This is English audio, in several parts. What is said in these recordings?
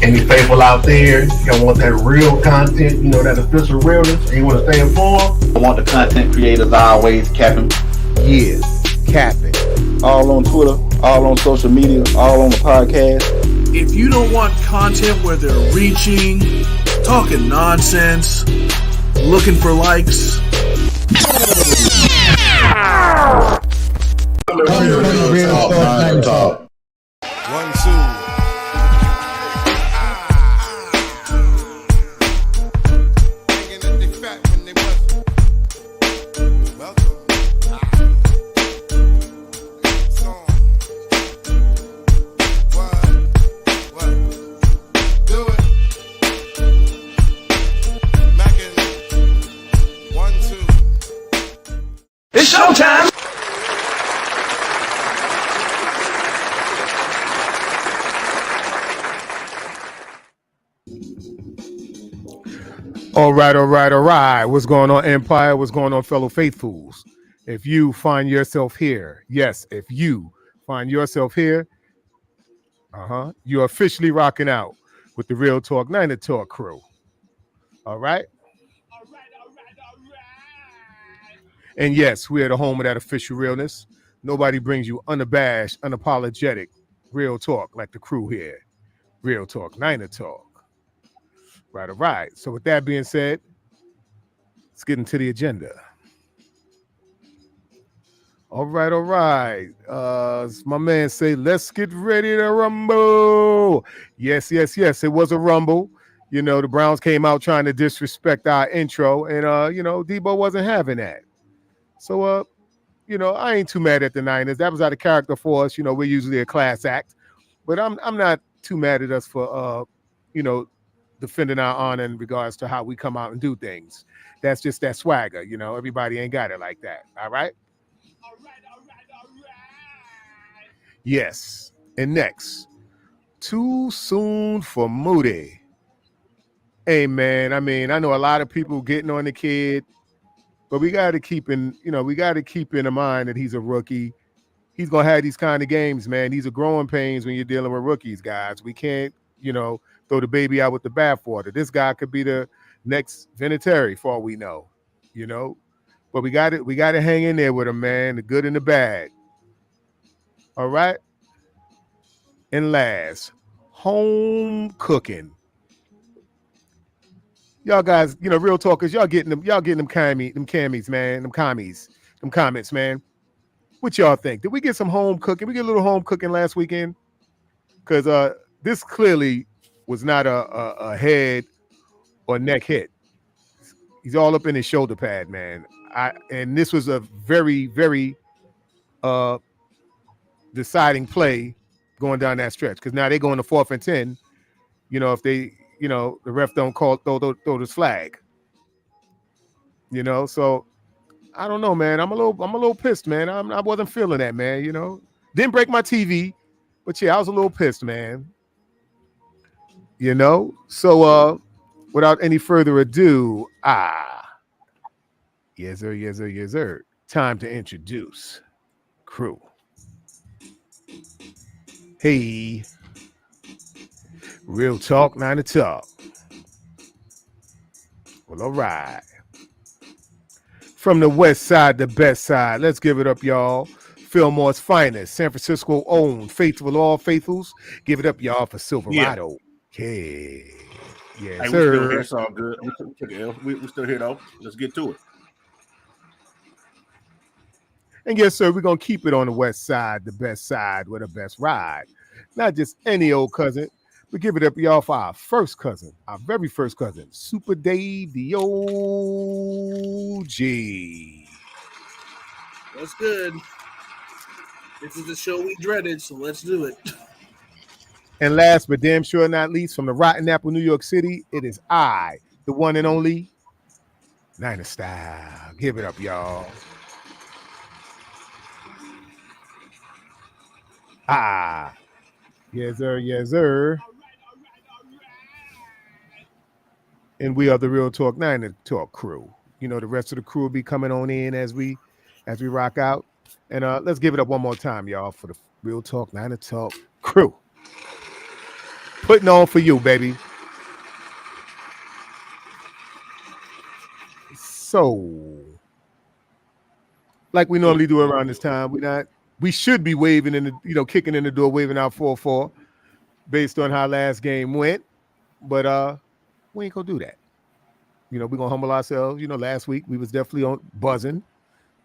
Any people out there, you want that real content, that official realness, and you want to stay informed? I want the content creators always capping. Yeah, capping. All on Twitter, all on social media, all on the podcast. If you don't want content where they're reaching, talking nonsense, looking for likes, Real talk. 1, 2. it's showtime! All right. What's going on, Empire? What's going on, fellow faithfuls? If you find yourself here, yes, if you find yourself here, you're officially rocking out with the Real Talk Niner Talk crew. All right? And yes, we're the home of that official realness. Nobody brings you unabashed, unapologetic real talk like the crew here. Real Talk Niner Talk. Right, all right. So with that being said, let's get into the agenda. All right. As my man say, let's get ready to rumble. Yes. It was a rumble. The Browns came out trying to disrespect our intro, and Debo wasn't having that. So I ain't too mad at the Niners. That was out of character for us. We're usually a class act, but I'm not too mad at us for defending our honor in regards to how we come out and do things. That's just that swagger, everybody ain't got it like that. All right. Yes. And next, too soon for Moody. Hey man, I know a lot of people getting on the kid, but we got to keep in mind that he's a rookie. He's gonna have these kind of games, man. These are growing pains when you're dealing with rookies, guys. We can't, throw the baby out with the bathwater. This guy could be the next Vinatieri for all we know, But we got to hang in there with him, man. The good and the bad. All right. And last, home cooking. Y'all guys, real talkers, y'all getting them cammies, man, them comments, man. What y'all think? Did we get some home cooking? We get a little home cooking last weekend? Because this clearly was not a head or neck hit. He's all up in his shoulder pad, man. And this was a very, very deciding play going down that stretch, because now they go into 4th and 10. If they, the ref don't throw this flag. So I don't know, man. I'm a little pissed, man. I wasn't feeling that, man. Didn't break my TV, but yeah, I was a little pissed, man. So without any further ado, yes sir. Time to introduce crew. Hey, Real Talk Niner Talk. Well, all right. From the west side, the best side. Let's give it up, y'all. Fillmore's finest, San Francisco owned, faithful all faithfuls. Give it up, y'all, for Silverado. Yeah. Okay. Yes, hey, sir. We still here. It's all good. We still here, though. Let's get to it. And yes, sir, we're going to keep it on the west side, the best side with the best ride. Not just any old cousin. We give it up, y'all, for our first cousin, our very first cousin, Super Dave, the OG. What's good? This is the show we dreaded, so let's do it. And last but damn sure not least, from the Rotten Apple, New York City, it is I, the one and only Niner Style. Give it up, y'all. Yes, sir. And we are the Real Talk Niner Talk crew. The rest of the crew will be coming on in as we rock out. And let's give it up one more time, y'all, for the Real Talk Niner Talk crew. Putting on for you, baby. So, like we normally do around this time, we should be waving in the, kicking in the door, waving out 4-4 based on how last game went. But we ain't gonna do that. We're gonna humble ourselves. Last week we was definitely on buzzing.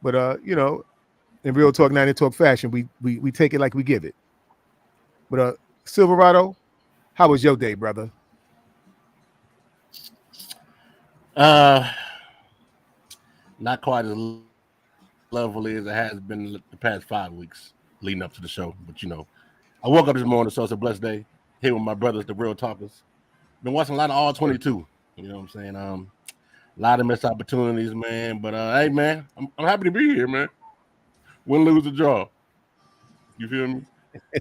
But in real talk, 90 talk fashion, we take it like we give it. But Silverado, how was your day, brother? Not quite as lovely as it has been the past 5 weeks leading up to the show. But I woke up this morning, so it's a blessed day. Here with my brothers, the real talkers. Been watching a lot of all 22. You know what I'm saying? A lot of missed opportunities, man. But hey, man, I'm happy to be here, man. Win, lose, or draw. You feel me?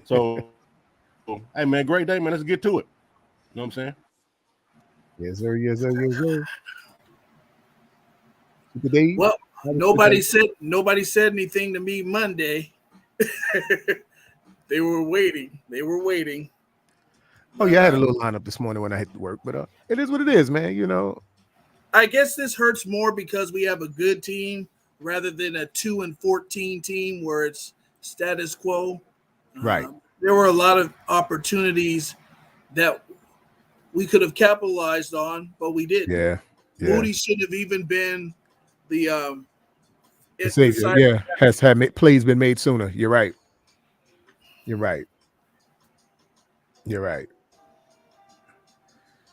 So, hey, man, great day, man. Let's get to it. You know what I'm saying? Yes, sir. Yes, sir. Yes, sir. Today, well, nobody said anything to me Monday. They were waiting. Oh yeah, I had a little lineup this morning when I hit work, but it is what it is, man. I guess this hurts more because we have a good team rather than a 2-14 team where it's status quo. Right. There were a lot of opportunities that we could have capitalized on, but we didn't. Yeah. Moody should have even been the savior. Yeah, has had plays been made sooner. You're right.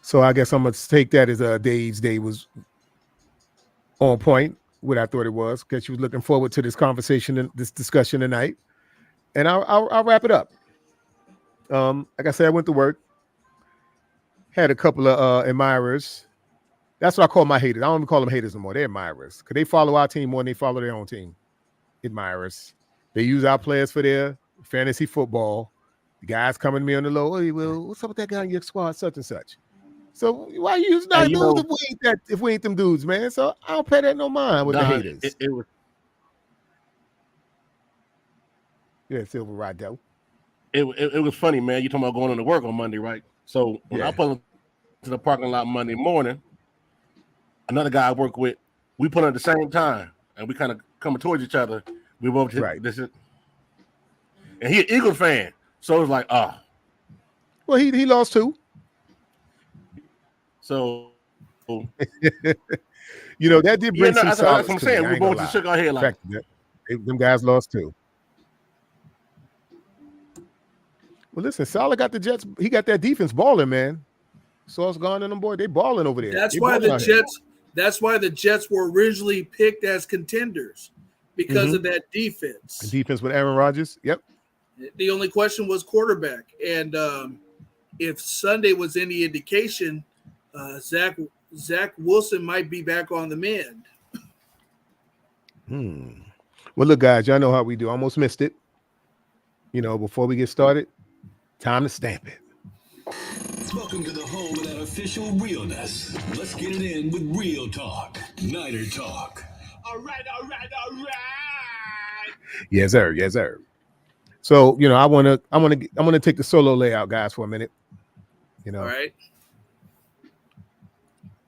So I guess I'm gonna take that as Dave's day was on point, what I thought it was, because she was looking forward to this conversation and this discussion tonight. And I'll wrap it up. Like I said, I went to work, had a couple of admirers. That's what I call my haters. I don't even call them haters anymore. They're admirers because they follow our team more than they follow their own team. Admirers. They use our players for their fantasy football. The guys coming to me on the low. Hey, well, what's up with that guy in your squad, such and such? So why you use that dudes if we ain't them dudes, man? So I don't pay that no mind with the haters. Silverado. It was funny, man. You talking about going into work on Monday, right? So when I pulled into the parking lot Monday morning, another guy I work with, we put on at the same time, and we kind of coming towards each other. We both this is, and he an Eagle fan, so it was like, well, he lost too. So, that did bring some solace. That's what I'm saying. We both just shook our head like them guys lost too. Well, listen, Salah got the Jets. He got that defense balling, man. Sauce gone and them boy, they balling over there. That's why the Jets were originally picked as contenders because of that defense. The defense with Aaron Rodgers. Yep. The only question was quarterback, and if Sunday was any indication, Zach Wilson might be back on the mend. Well, look, guys, y'all know how we do. Almost missed it. Before we get started, time to stamp it. Welcome to the home of that official realness. Let's get it in with Real Talk, Niner Talk. All right. Yes, sir. So, I want to take the solo layout, guys, for a minute. All right.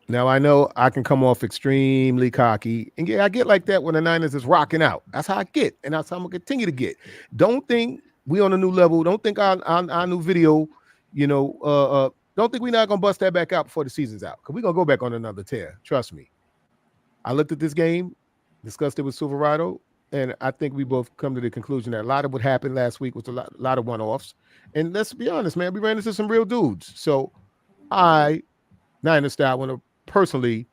Now, I know I can come off extremely cocky, and I get like that when the Niners is rocking out. That's how I get, and that's how I'm going to continue to get. Don't think we on a new level. Don't think our new video, don't think we're not going to bust that back out before the season's out, because we're going to go back on another tear. Trust me. I looked at this game, discussed it with Silverado, and I think we both come to the conclusion that a lot of what happened last week was a lot of one-offs. And let's be honest, man, we ran into some real dudes. So Niners style, want to personally,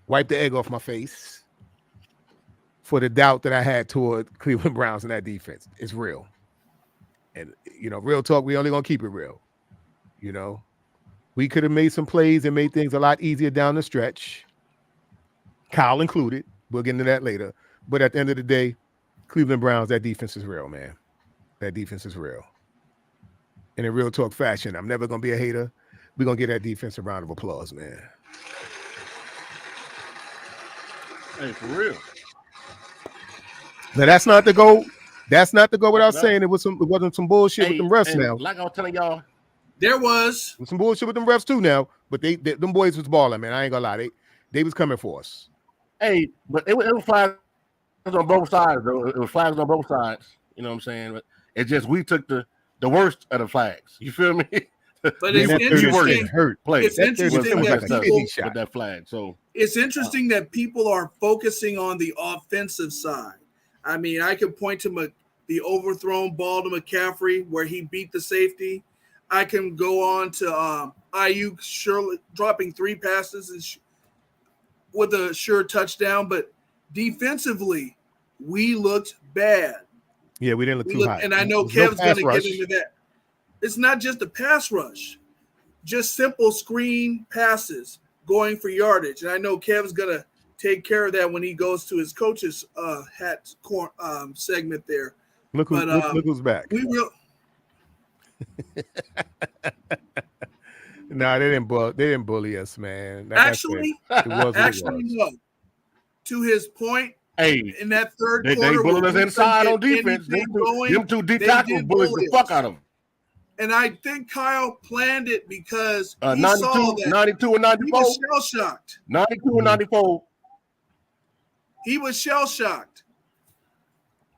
wipe the egg off my face for the doubt that I had toward Cleveland Browns and that defense. It's real. And, real talk, we only going to keep it real. We could have made some plays and made things a lot easier down the stretch. Kyle included. We'll get into that later. But at the end of the day, Cleveland Browns, that defense is real, man. That defense is real. And in real talk fashion, I'm never going to be a hater. We're going to give that defense a round of applause, man. Hey, for real. Now, that's not to go without saying it wasn't some bullshit with them refs now. Like I was telling y'all There was some bullshit with them refs too now, but them boys was balling, man. I ain't gonna lie, they was coming for us. Hey, but it was flags on both sides, though. It was flags on both sides. You know what I'm saying? But it's just we took the worst of the flags. You feel me? But it's interesting. It's interesting that people with that flag. So it's interesting that people are focusing on the offensive side. I mean, I can point to the overthrown ball to McCaffrey where he beat the safety. I can go on to Ayuk surely dropping 3 passes with a sure touchdown, but defensively, we looked bad. Yeah, we didn't look too hot. And I know Kev's going to get into that. It's not just a pass rush, just simple screen passes going for yardage. And I know Kev's going to take care of that when he goes to his coach's hat segment there. Look who's back. No, they didn't bully us, man. Like actually, no. To his point, in that third quarter, they bullied us inside on defense. Them two D tackles bullied the fuck out of them. And I think Kyle planned it because he 92 saw that 92 and 94. He was shell-shocked. 92 and 94. He was shell-shocked.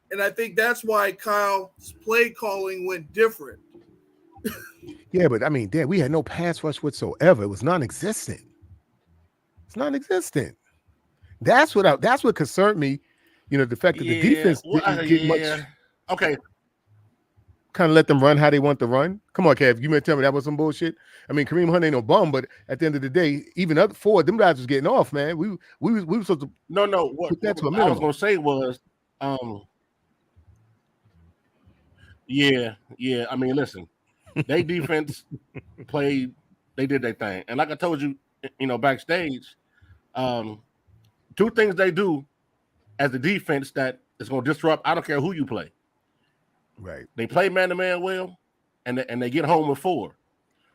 And I think that's why Kyle's play calling went different. Yeah, but I mean, damn, we had no pass rush whatsoever. It was non-existent. It's non-existent. That's what concerned me. You know, the fact that the defense didn't get much. Okay. Kind of let them run how they want to run. Come on, Kev. You may tell me that was some bullshit. I mean, Kareem Hunt ain't no bum, but at the end of the day, even other 4 them guys was getting off, man. We were supposed to What I was gonna say was, yeah. I mean, listen, they defense played, they did their thing, and like I told you, you know, backstage, 2 things they do as a defense that is gonna disrupt. I don't care who you play. Right. They play man-to-man well, and they get home with 4.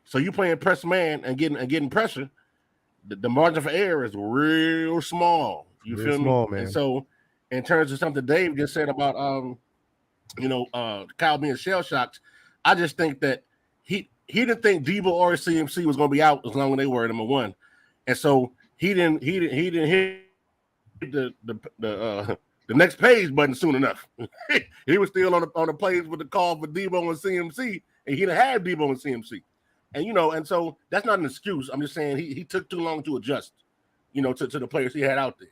So you playing press man and getting pressure, the margin for error is real small. You feel me? Man. And so, in terms of something Dave just said about Kyle being shell-shocked, I just think that he didn't think Debo or CMC was going to be out as long as they were number 1, and so he didn't hit the next page button soon enough. He was still on the plays with the call for Debo and CMC, and he didn't have Debo and CMC. And and so that's not an excuse. I'm just saying he took too long to adjust, to the players he had out there.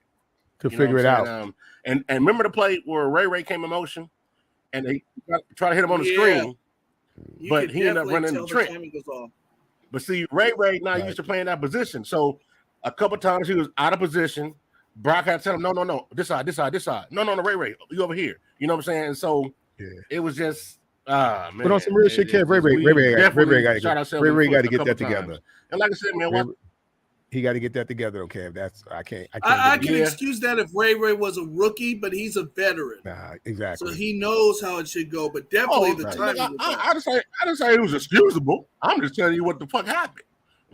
To figure it out. And remember the play where Ray came in motion and they tried to hit him on the screen, but he ended up running the trench. But see, Ray now used to playing that position. So a couple times he was out of position. Brock had to tell him, no, this side. No, Ray, you over here. You know what I'm saying? And so it was just, man. But on some real shit, Kev, Ray got to get that together. And like I said, man, he got to get that together, okay? I can excuse that if Ray was a rookie, but he's a veteran. Nah, exactly. So he knows how it should go. But definitely the time. I didn't say it was excusable. I'm just telling you what the fuck happened.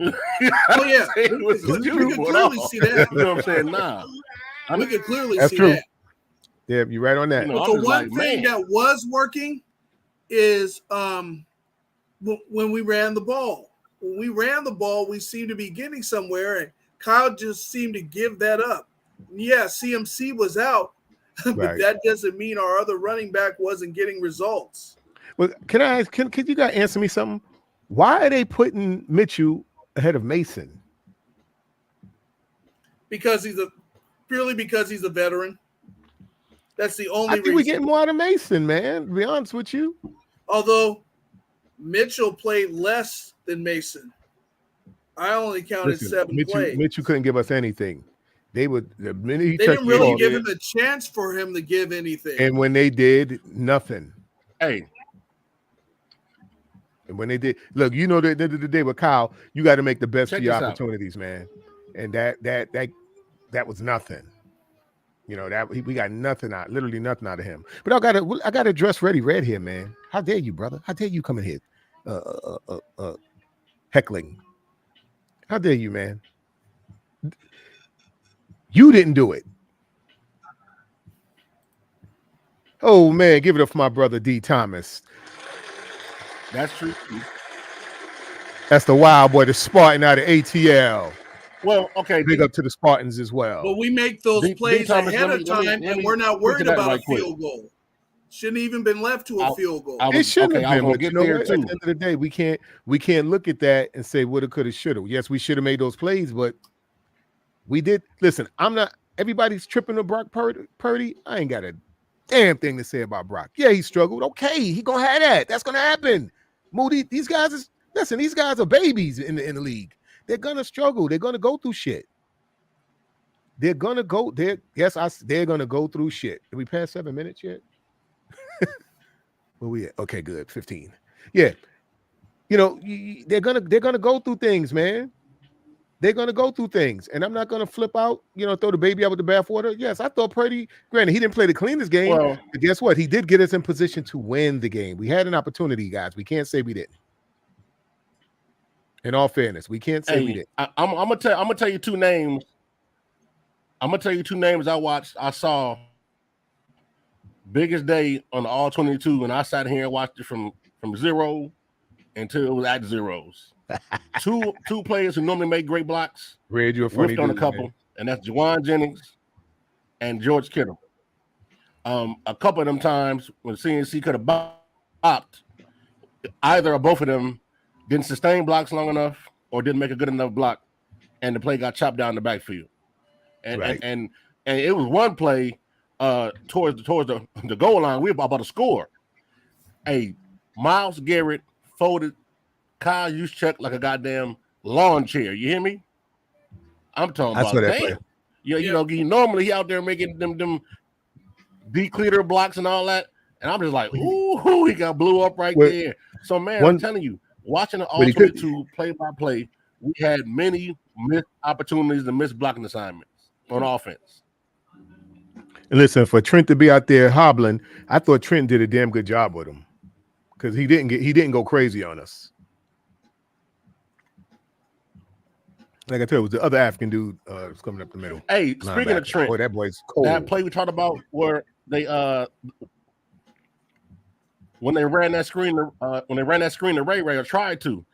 Oh yeah, we can clearly see that. You know what I'm saying? Nah, we can clearly see true. that. Yeah, you're right on that. But the one thing that was working is when we ran the ball. When we ran the ball, we seemed to be getting somewhere, and Kyle just seemed to give that up. Yeah, CMC was out, but that doesn't mean our other running back wasn't getting results. Well, can I ask? Can you guys answer me something? Why are they putting Mitchell ahead of Mason? Because he's a veteran. That's the only reason. We're getting more out of Mason, man. To be honest with you. Although Mitchell played less than Mason. I only counted 7 plays. Mitchell couldn't give us anything. They didn't really give him a chance for him to give anything. And when they did, nothing. Hey. And when they did, look, at the end of the day with Kyle, you got to make the best of your opportunities, man. And that was nothing. We got nothing out, literally nothing out of him. But I got to dress ready red here, man. How dare you, brother? How dare you come in here heckling? How dare you, man? You didn't do it. Oh man, give it up for my brother D. Thomas. That's true. That's the wild boy, the Spartan out of ATL. Well, okay. Big up to the Spartans as well. But we make those plays Thomas, ahead of time, and we're not worried about a field goal. Shouldn't even been left to a field goal. It shouldn't have been. But you know what? At the end of the day, we can't look at that and say woulda, coulda, shoulda. Yes, we should have made those plays, but we did. Listen, I'm not. Everybody's tripping to Brock Purdy. I ain't got a damn thing to say about Brock. Yeah, he struggled. Okay, he gonna have that. That's gonna happen. Moody, these guys are babies in the league. They're gonna struggle. They're gonna go through shit. They're gonna go. They're gonna go through shit. Did we pass 7 minutes yet? Where we at? Okay, good. 15. Yeah. You know, they're gonna go through things, man. They're gonna go through things, and I'm not gonna flip out. You know, throw the baby out with the bathwater. Yes, I thought Purdy. Granted, he didn't play the cleanest game, but guess what? He did get us in position to win the game. We had an opportunity, guys. We can't say we didn't. In all fairness, we can't say we didn't. I'm gonna tell you two names. I'm gonna tell you two names I saw biggest day on the all 22, and I sat here and watched it from 0 until it was at zeros. two players who normally make great blocks. Red, you're funny on a couple, man. And that's Juwan Jennings and George Kittle. A couple of them times when CNC could have bopped, either or both of them didn't sustain blocks long enough or didn't make a good enough block, and the play got chopped down the backfield. And it was one play towards the goal line. We were about to score. Hey, Myles Garrett folded Kyle Juszczyk like a goddamn lawn chair. You hear me? I'm talking about damn. You know, normally he out there making them decleater blocks and all that, and I'm just like, ooh, he got blew up right there. So man, I'm telling you, watching the all 22 play by play, we had many missed opportunities and missed blocking assignments on offense. And listen, for Trent to be out there hobbling, I thought Trent did a damn good job with him because he didn't go crazy on us. Like I tell you, it was the other African dude was coming up the middle. Hey, speaking of Trent, boy, that boy's cold. That play we talked about where they when they ran that screen to Ray or tried to,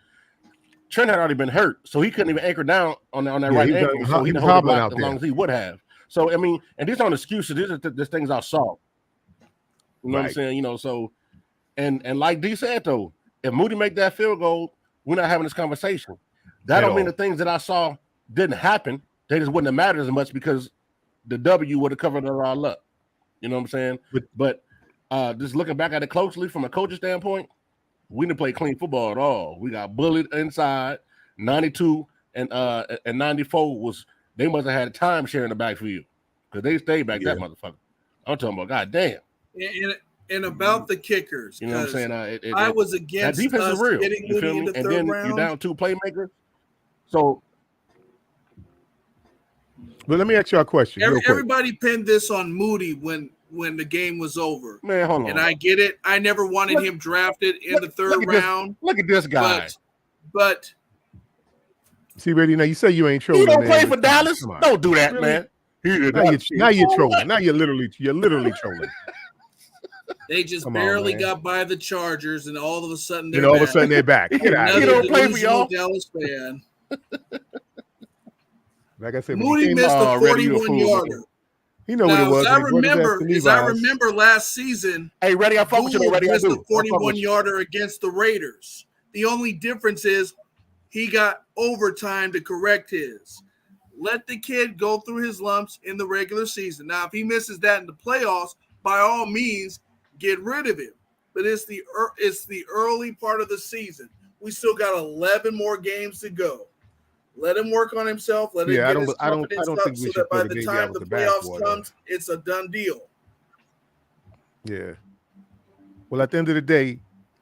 Trent had already been hurt, so he couldn't even anchor down on that right ankle. So he didn't hold the block as long as he would have. So I mean, and these aren't excuses. These are the things I saw. You know what I'm saying? You know, so and like D said though, if Moody make that field goal, we're not having this conversation. That don't mean the things that I saw didn't happen. They just wouldn't have mattered as much because the W would have covered it all up. You know what I'm saying? But just looking back at it closely from a coach's standpoint, we didn't play clean football at all. We got bullied inside. 92 and 94 was they must have had a timeshare in the backfield because they stayed back that motherfucker. I'm talking about goddamn. And about the kickers, you know what I'm saying? I was against that defense us is real. getting Moody in the third then round. You're down 2 playmakers. So, but let me ask you a question. Everybody pinned this on Moody when the game was over. Man, hold on. And I get it. I never wanted him drafted in the third round. Look at this guy. But see, Brady, now you say you ain't trolling. You don't play for Dallas? Don't do that, man. Now you're trolling. Now you're literally trolling. They just barely got by the Chargers, and all of a sudden they're back. Get out. You don't play for y'all. Dallas fan. Like I said, Moody missed a 41-yarder. You know what it was. As I remember last season. Hey, ready? I fuck with you already. Missed a 41-yarder against the Raiders. The only difference is he got overtime to correct his. Let the kid go through his lumps in the regular season. Now, if he misses that in the playoffs, by all means, get rid of him. But it's the early part of the season. We still got 11 more games to go. Let him work on himself. Let him get his confidence up so that by the time the playoffs comes, it's a done deal. Yeah. Well, at the end of the day,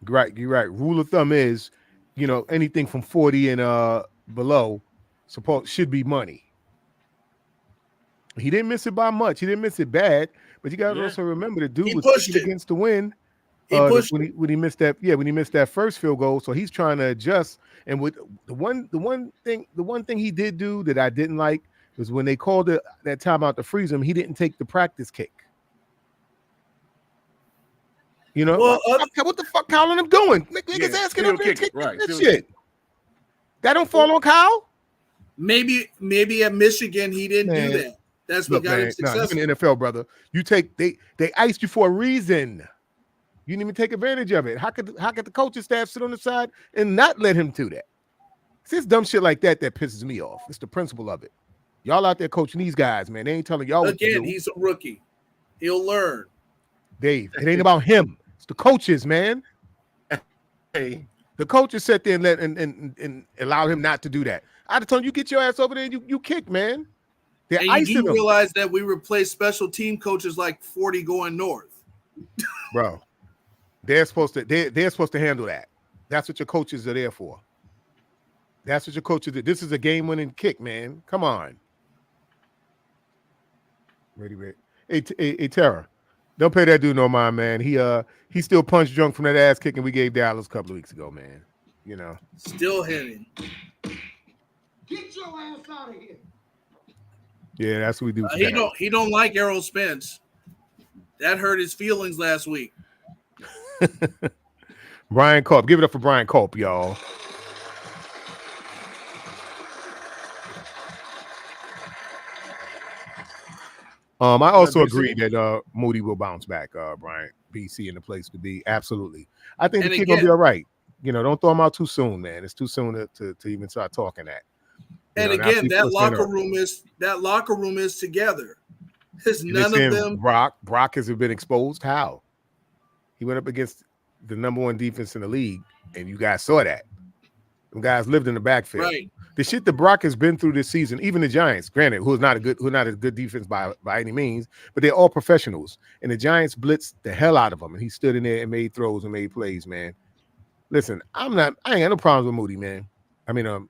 you're right. Rule of thumb is, anything from 40 and below should be money. He didn't miss it by much. He didn't miss it bad. But you got to also remember the dude was pushing against the win when he missed that. Yeah, when he missed that first field goal, so he's trying to adjust. And with the one thing he did do that I didn't like was when they called that timeout to freeze him. He didn't take the practice kick. What the fuck calling him doing? Niggas asking him to kick that shit. That don't fall on Kyle. Maybe at Michigan he didn't do that. That's what got him successful. You're in the NFL, brother. You take they iced you for a reason. You didn't even take advantage of it. How could the coaching staff sit on the side and not let him do that? It's this dumb shit like that pisses me off. It's the principle of it. Y'all out there coaching these guys, man. They ain't telling y'all what to do. Again, he's a rookie. He'll learn. Dave, it ain't about him. It's the coaches, man. Hey, the coaches sat there and allowed him not to do that. I'd have told him, you get your ass over there and you kick, man. They're and you icing do realize that we replaced special team coaches like 40 going north. Bro, they're supposed to handle that. That's what your coaches are there for. That's what your coaches do. This is a game-winning kick, man. Come on. Ready. Hey, Tara, don't pay that dude no mind, man. He still punch drunk from that ass kicking we gave Dallas a couple of weeks ago, man. You know. Still hitting. Get your ass out of here. Yeah, that's what we do. He don't like Errol Spence. That hurt his feelings last week. Brian Culp. Give it up for Brian Culp, y'all. I also agree that Moody will bounce back, Brian. BC in the place to be. Absolutely. I think the kid gonna be all right. You know, don't throw him out too soon, man. It's too soon to even start talking that. And again, that locker room is together. There's none of them. Brock has been exposed. How? He went up against the #1 defense in the league, and you guys saw that. Them guys lived in the backfield. Right. The shit that Brock has been through this season, even the Giants, granted, who's not a good defense by any means, but they're all professionals. And the Giants blitzed the hell out of him, and he stood in there and made throws and made plays, man. Listen, I ain't got no problems with Moody, man. I mean,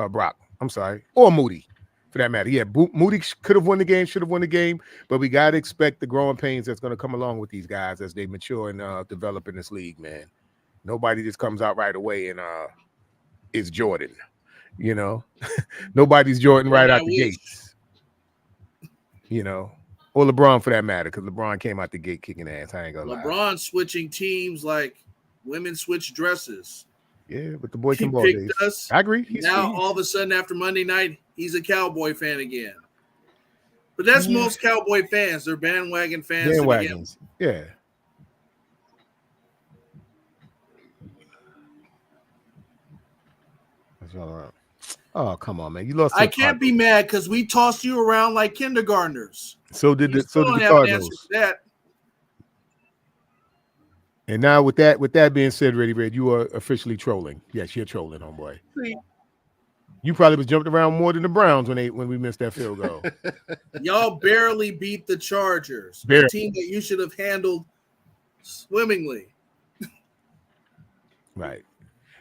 Brock. I'm sorry, or Moody, for that matter. Yeah, Moody could have won the game, should have won the game, but we got to expect the growing pains that's going to come along with these guys as they mature and develop in this league, man. Nobody just comes out right away and is Jordan, you know. Nobody's Jordan right out the gates, you know, or LeBron for that matter, because LeBron came out the gate kicking ass. I ain't gonna lie. LeBron switching teams like women switch dresses. Yeah, but the boy can ball picked days. us. I agree. Now all of a sudden after Monday night, he's a Cowboy fan again. But that's most Cowboy fans. They're bandwagon fans. Bandwagons. Yeah. That's all right. Oh, come on, man. You lost. I can't be mad because we tossed you around like kindergartners. So did the Cardinals. That. And now with that being said, Ready Red, you are officially trolling. Yes, you're trolling, homeboy. You probably was jumping around more than the Browns when we missed that field goal. Y'all barely beat the Chargers, a team that you should have handled swimmingly. Right.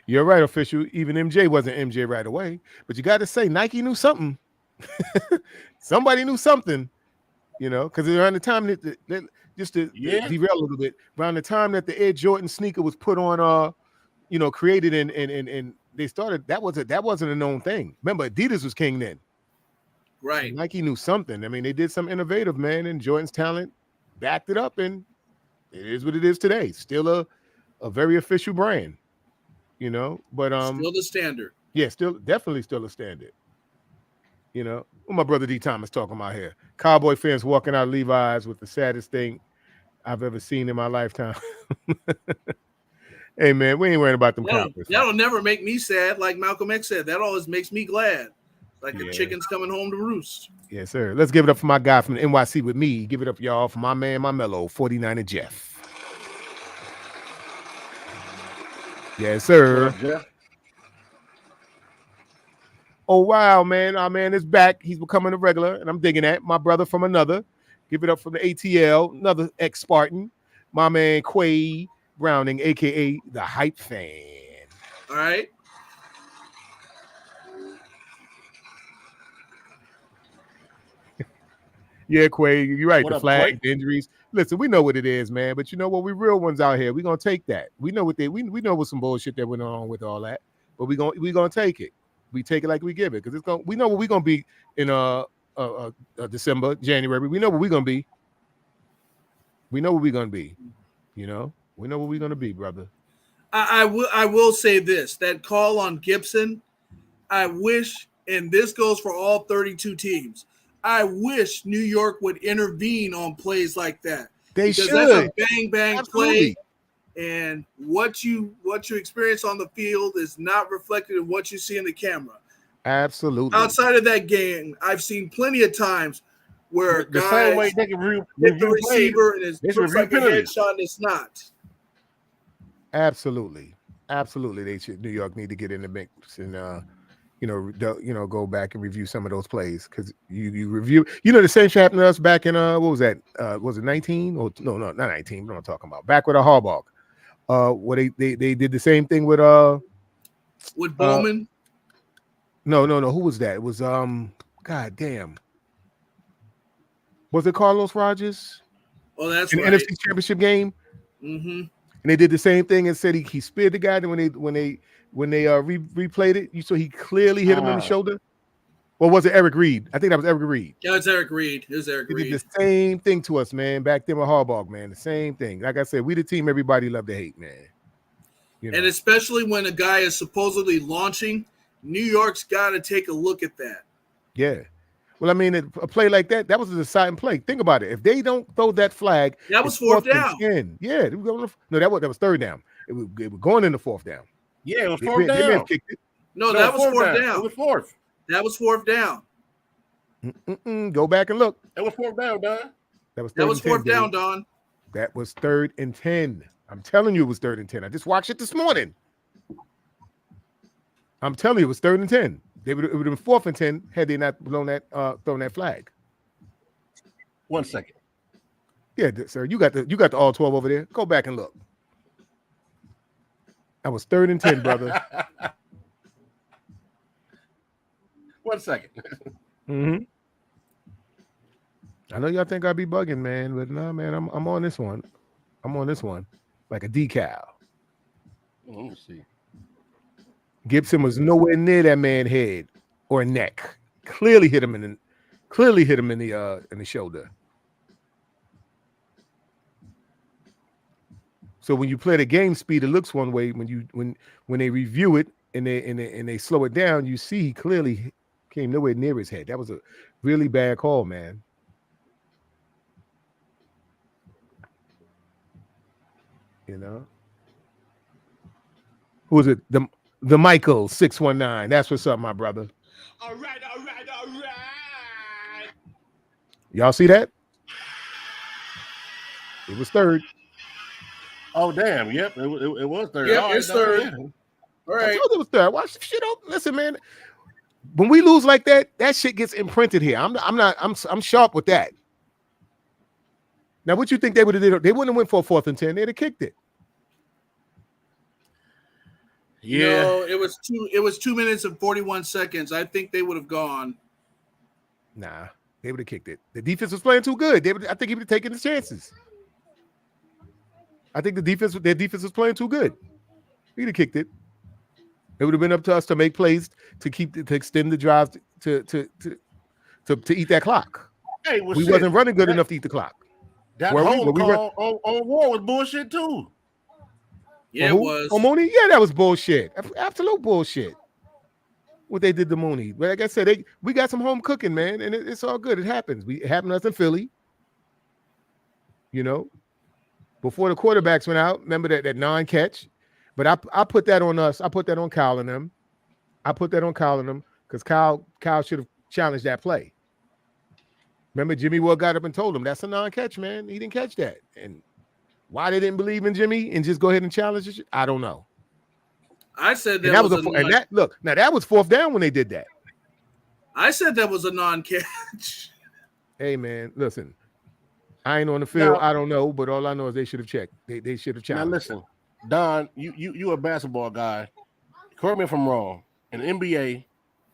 You're right, official. Even MJ wasn't MJ right away. But you got to say Nike knew something. Somebody knew something, you know, because around the time that just to derail a little bit, around the time that the Air Jordan sneaker was put on, created and they started, that wasn't a known thing. Remember, Adidas was king then. Right. So Nike knew something. I mean, they did some innovative, man, and Jordan's talent backed it up, and it is what it is today. Still a very official brand, you know. But still the standard. Yeah, definitely still a standard. You know, what my brother D Thomas talking about here. Cowboy fans walking out of Levi's with the saddest thing I've ever seen in my lifetime. Hey, man, we ain't worrying about them Cowboys. That'll never make me sad, like Malcolm X said. That always makes me glad. Like the chicken's coming home to roost. Yes, sir. Let's give it up for my guy from the NYC with me. Give it up, y'all, for my man, my mellow, 49er Jeff. Yes, sir. What up, Jeff? Oh, wow, man. Our man is back. He's becoming a regular, and I'm digging that. My brother from another. Give it up for the ATL, another ex-Spartan. My man, Quay Browning, a.k.a. the Hype Fan. All right. Yeah, Quay, you're right. What the up, flag, the injuries. Listen, we know what it is, man. But you know what? We real ones out here. We're gonna take that. We know what we know what some bullshit that went on with all that. But we gonna take it. We take it like we give it, because we know what we're gonna be in December, January. We know what we're gonna be. We know what we're gonna be. You know, we know what we're gonna be, brother. I will say this: that call on Gibson, I wish, and this goes for all 32 teams, I wish New York would intervene on plays like that. They because should. that's a bang bang Absolutely. play, and what you experience on the field is not reflected in what you see in the camera. Absolutely. Outside of that game, I've seen plenty of times where The guys same way they can hit the review receiver and it they should looks like a review headshot and it's not. Absolutely. They should. New York need to get in the mix and go back and review some of those plays because you review. The same shit happened to us back in what was that? Was it 19? Or no, not 19. What am I talking about? Back with a Harbaugh. Where they did the same thing with Bowman. No. Who was that? It was God damn. Was it Carlos Rogers? Oh, that's in right. the NFC Championship game. Mm-hmm. And they did the same thing and said he speared the guy. And when they replayed it, you saw he clearly hit him in the shoulder. Or was it Eric Reed? I think that was Eric Reed. Yeah, it's Eric Reed. It was Eric Reed. He did the same thing to us, man. Back then with Harbaugh, man. The same thing. Like I said, we the team everybody love to hate, man. And especially when a guy is supposedly launching, New York's got to take a look at that. Yeah. Well, I mean, a play like that was a deciding play. Think about it. If they don't throw that flag, that was fourth down. 10. Yeah. No, that was third down. It was going into fourth down. Yeah, it was fourth down. They may have kicked it. No, that was fourth down. It was fourth. That was fourth down. Go back and look. It was fourth down, Don. That was fourth down, Don. That was 3rd and 10. I'm telling you it was 3rd and 10. I just watched it this morning. I'm telling you it was 3rd and 10. It would have been 4th and 10 had they not thrown that flag. 1 second. Yeah, sir. You got the all 12 over there. Go back and look. That was 3rd and 10, brother. 1 second. Mm-hmm. I know y'all think I'd be bugging, man, but no, man, I'm on this one. I'm on this one like a decal. Let me see. Gibson was nowhere near that man's head or neck. Clearly hit him in the shoulder. So when you play the game speed, it looks one way. When they review it and they slow it down, you see he clearly came nowhere near his head. That was a really bad call, man. Who was it? The Michael 619. That's what's up, my brother. All right. Y'all see that? It was 3rd. Oh damn! Yep, it was 3rd. Yep, it's 3rd. All right. I told you it was 3rd. Watch the shit up. Listen, man. When we lose like that, that shit gets imprinted here. I'm sharp with that. Now, what you think they would have did? They wouldn't have went for a 4th and 10. They'd have kicked it. Yeah. No, it was 2 minutes and 41 seconds. I think they would have gone. Nah, they would have kicked it. The defense was playing too good. I think he would have taken his chances. I think their defense was playing too good. He'd have kicked it. It would have been up to us to make plays to extend the drives to eat that clock. Hey, well, we wasn't running good enough to eat the clock. That whole call on War was bullshit too. Yeah, it was. Oh, Mooney? Yeah, that was bullshit. Absolute bullshit. What they did to Mooney. But like I said, we got some home cooking, man, and it's all good. It happens. It happened to us in Philly. Before the quarterbacks went out, remember that non-catch? But I put that on us. I put that on Kyle and them. Because Kyle should have challenged that play. Remember, Jimmy Ward got up and told him, that's a non-catch, man. He didn't catch that. And why they didn't believe in Jimmy and just go ahead and challenge it, I don't know. I said that was that was 4th down when they did that. I said that was a non-catch. Hey, man, listen. I ain't on the field. I don't know, but all I know is they should have checked. They should have challenged. Now listen, Don, you a basketball guy. Correct me if I'm wrong. In the NBA,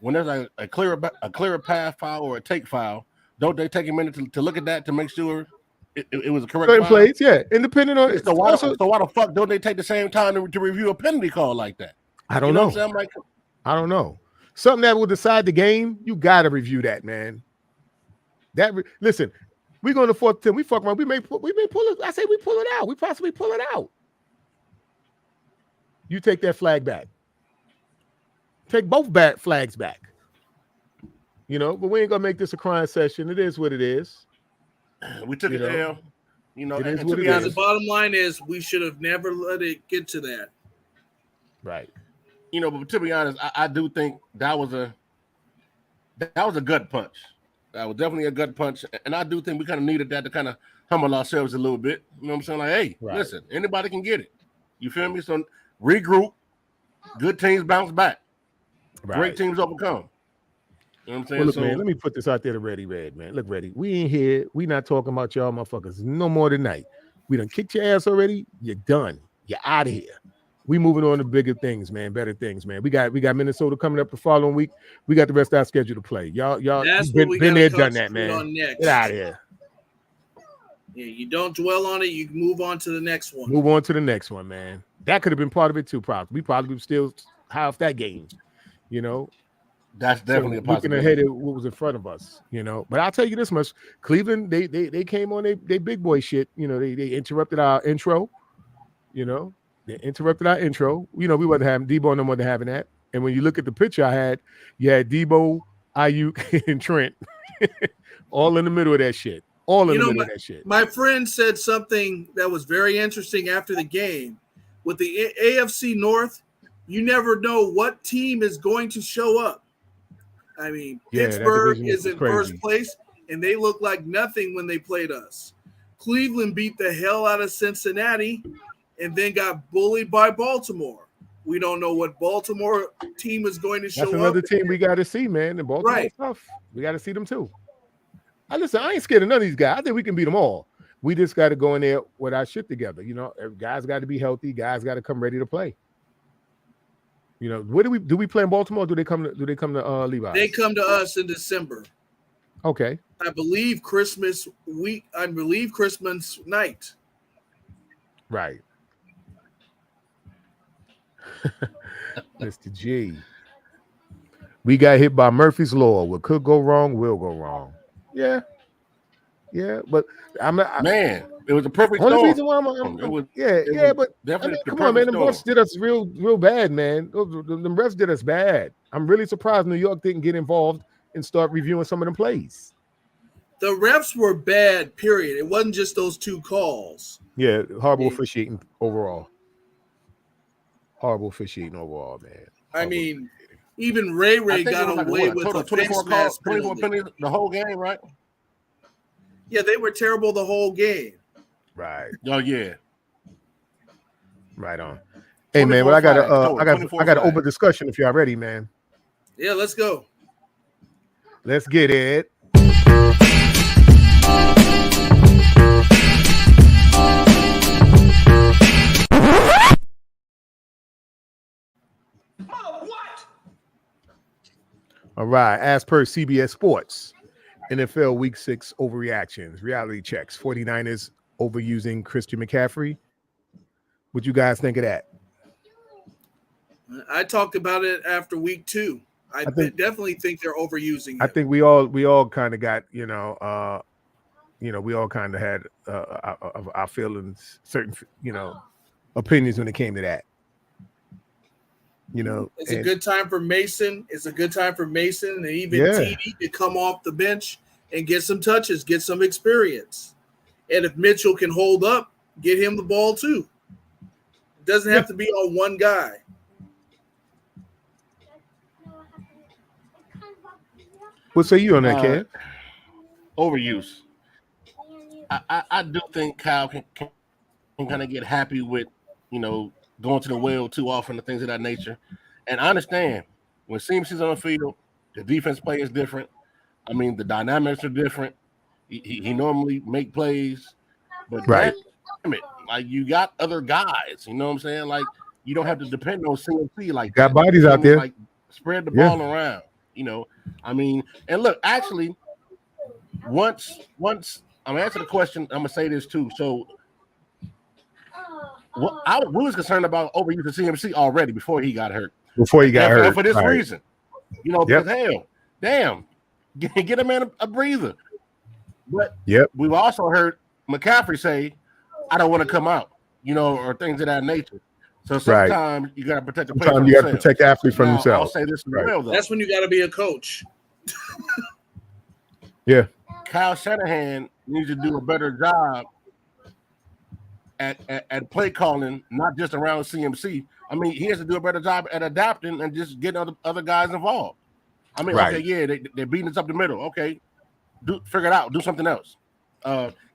when there's a clear path foul or a take foul, don't they take a minute to look at that to make sure it was a correct certain foul? plays? Yeah, independent on it. So why the fuck don't they take the same time to review a penalty call like that? I don't know. I don't know. Something that will decide the game, you got to review that, man. Listen. We go to 4th 10. We fuck around. We may pull it. I say we pull it out. We possibly pull it out. You take that flag back. Take both flags back. You know, but we ain't gonna make this a crying session. It is what it is. We took it L. You know, It is and what to it be is. The honest, bottom line is we should have never let it get to that. Right. you know, but to be honest, I do think that was a gut punch. That was definitely a gut punch, and I do think we kind of needed that to kind of humble ourselves a little bit. You know what I'm saying? Like, hey, listen, anybody can get it. You feel me? So regroup. Good teams bounce back. Great teams overcome. You know what I'm saying? Well, look, man, let me put this out there to Ready Red, man. Look, Ready, we ain't here. We not talking about y'all motherfuckers no more tonight. We done kicked your ass already. You're done. You're out of here. We moving on to bigger things, man, better things, man. We got Minnesota coming up the following week. We got the rest of our schedule to play. Y'all That's been there, done that, man. On next. Get out of here. Yeah, you don't dwell on it. You move on to the next one. Move on to the next one, man. That could have been part of it too, probably. We probably still high off that game, you know. That's definitely a possibility. Looking ahead at what was in front of us, you know. But I'll tell you this much: Cleveland, they came on they big boy shit. You know, they interrupted our intro. You know, they interrupted our intro. You know, we wasn't having Debo, no more than having that. And when you look at the picture I had, you had Debo, Ayuk, and Trent, all in the middle of that shit. All in the middle of that shit. My friend said something that was very interesting after the game. With the AFC North, you never know what team is going to show up. I mean, Pittsburgh is in first place, and they look like nothing when they played us. Cleveland beat the hell out of Cincinnati and then got bullied by Baltimore. We don't know what Baltimore team is going to show up. That's another team we got to see, man. And Baltimore tough. We got to see them too. I ain't scared of none of these guys. I think we can beat them all. We just got to go in there with our shit together. You know, guys got to be healthy. Guys got to come ready to play. You know, where do we play in Baltimore? Or do they come to Levi's? They come to us in December. Okay. I believe Christmas week. I believe Christmas night. Right. Mr. G. We got hit by Murphy's Law. What could go wrong will go wrong. Yeah, but man, it was a perfect only storm. reason why but come on, man, the refs did us real bad, man. The refs did us bad. I'm really surprised New York didn't get involved and start reviewing some of them plays. The refs were bad, period. It wasn't just those two calls. Yeah, horrible officiating overall. Horrible officiating overall, man. I mean, even Ray got away with a 24 calls, 24 penalties the whole game, right? Yeah, they were terrible the whole game. Right. Oh yeah. Right on. Hey man, well I got an open discussion if y'all ready, man. Yeah, let's go. Let's get it. All right. As per CBS Sports, NFL Week 6 overreactions, reality checks, 49ers overusing Christian McCaffrey. What you guys think of that? I talked about it after week 2. I definitely think they're overusing it. I think we all kind of got, we all kind of had our feelings, certain, opinions when it came to that. It's a good time for Mason. It's a good time for Mason and even TD to come off the bench and get some touches, get some experience. And if Mitchell can hold up, get him the ball too. It doesn't have to be on one guy. What say you on that, Ken? Overuse. I do think Kyle can kind of get happy with, going to the well too often and things of that nature. And I understand when CMC's on the field, the defense play is different. I mean, the dynamics are different. He normally make plays, but damn it, like you got other guys. You know what I'm saying? Like you don't have to depend on CMC like got bodies out there. Like spread the ball around. I mean, and look, actually, once I'm gonna answer the question, I'm gonna say this too. So. We was concerned about overusing CMC already before he got hurt. For this reason, because hell, damn, get a man a breather. But we've also heard McCaffrey say, "I don't want to come out," or things of that nature. So sometimes you got to protect the player Sometimes from you got to themselves. protect the athlete from Now, themselves. I'll say this as Right. well, though. That's when you got to be a coach. Yeah. Kyle Shanahan needs to do a better job at play calling, not just around CMC. I mean, he has to do a better job at adapting and just getting other guys involved. I mean, Right. okay, yeah, they're beating us up the middle. Okay, figure it out. Do something else.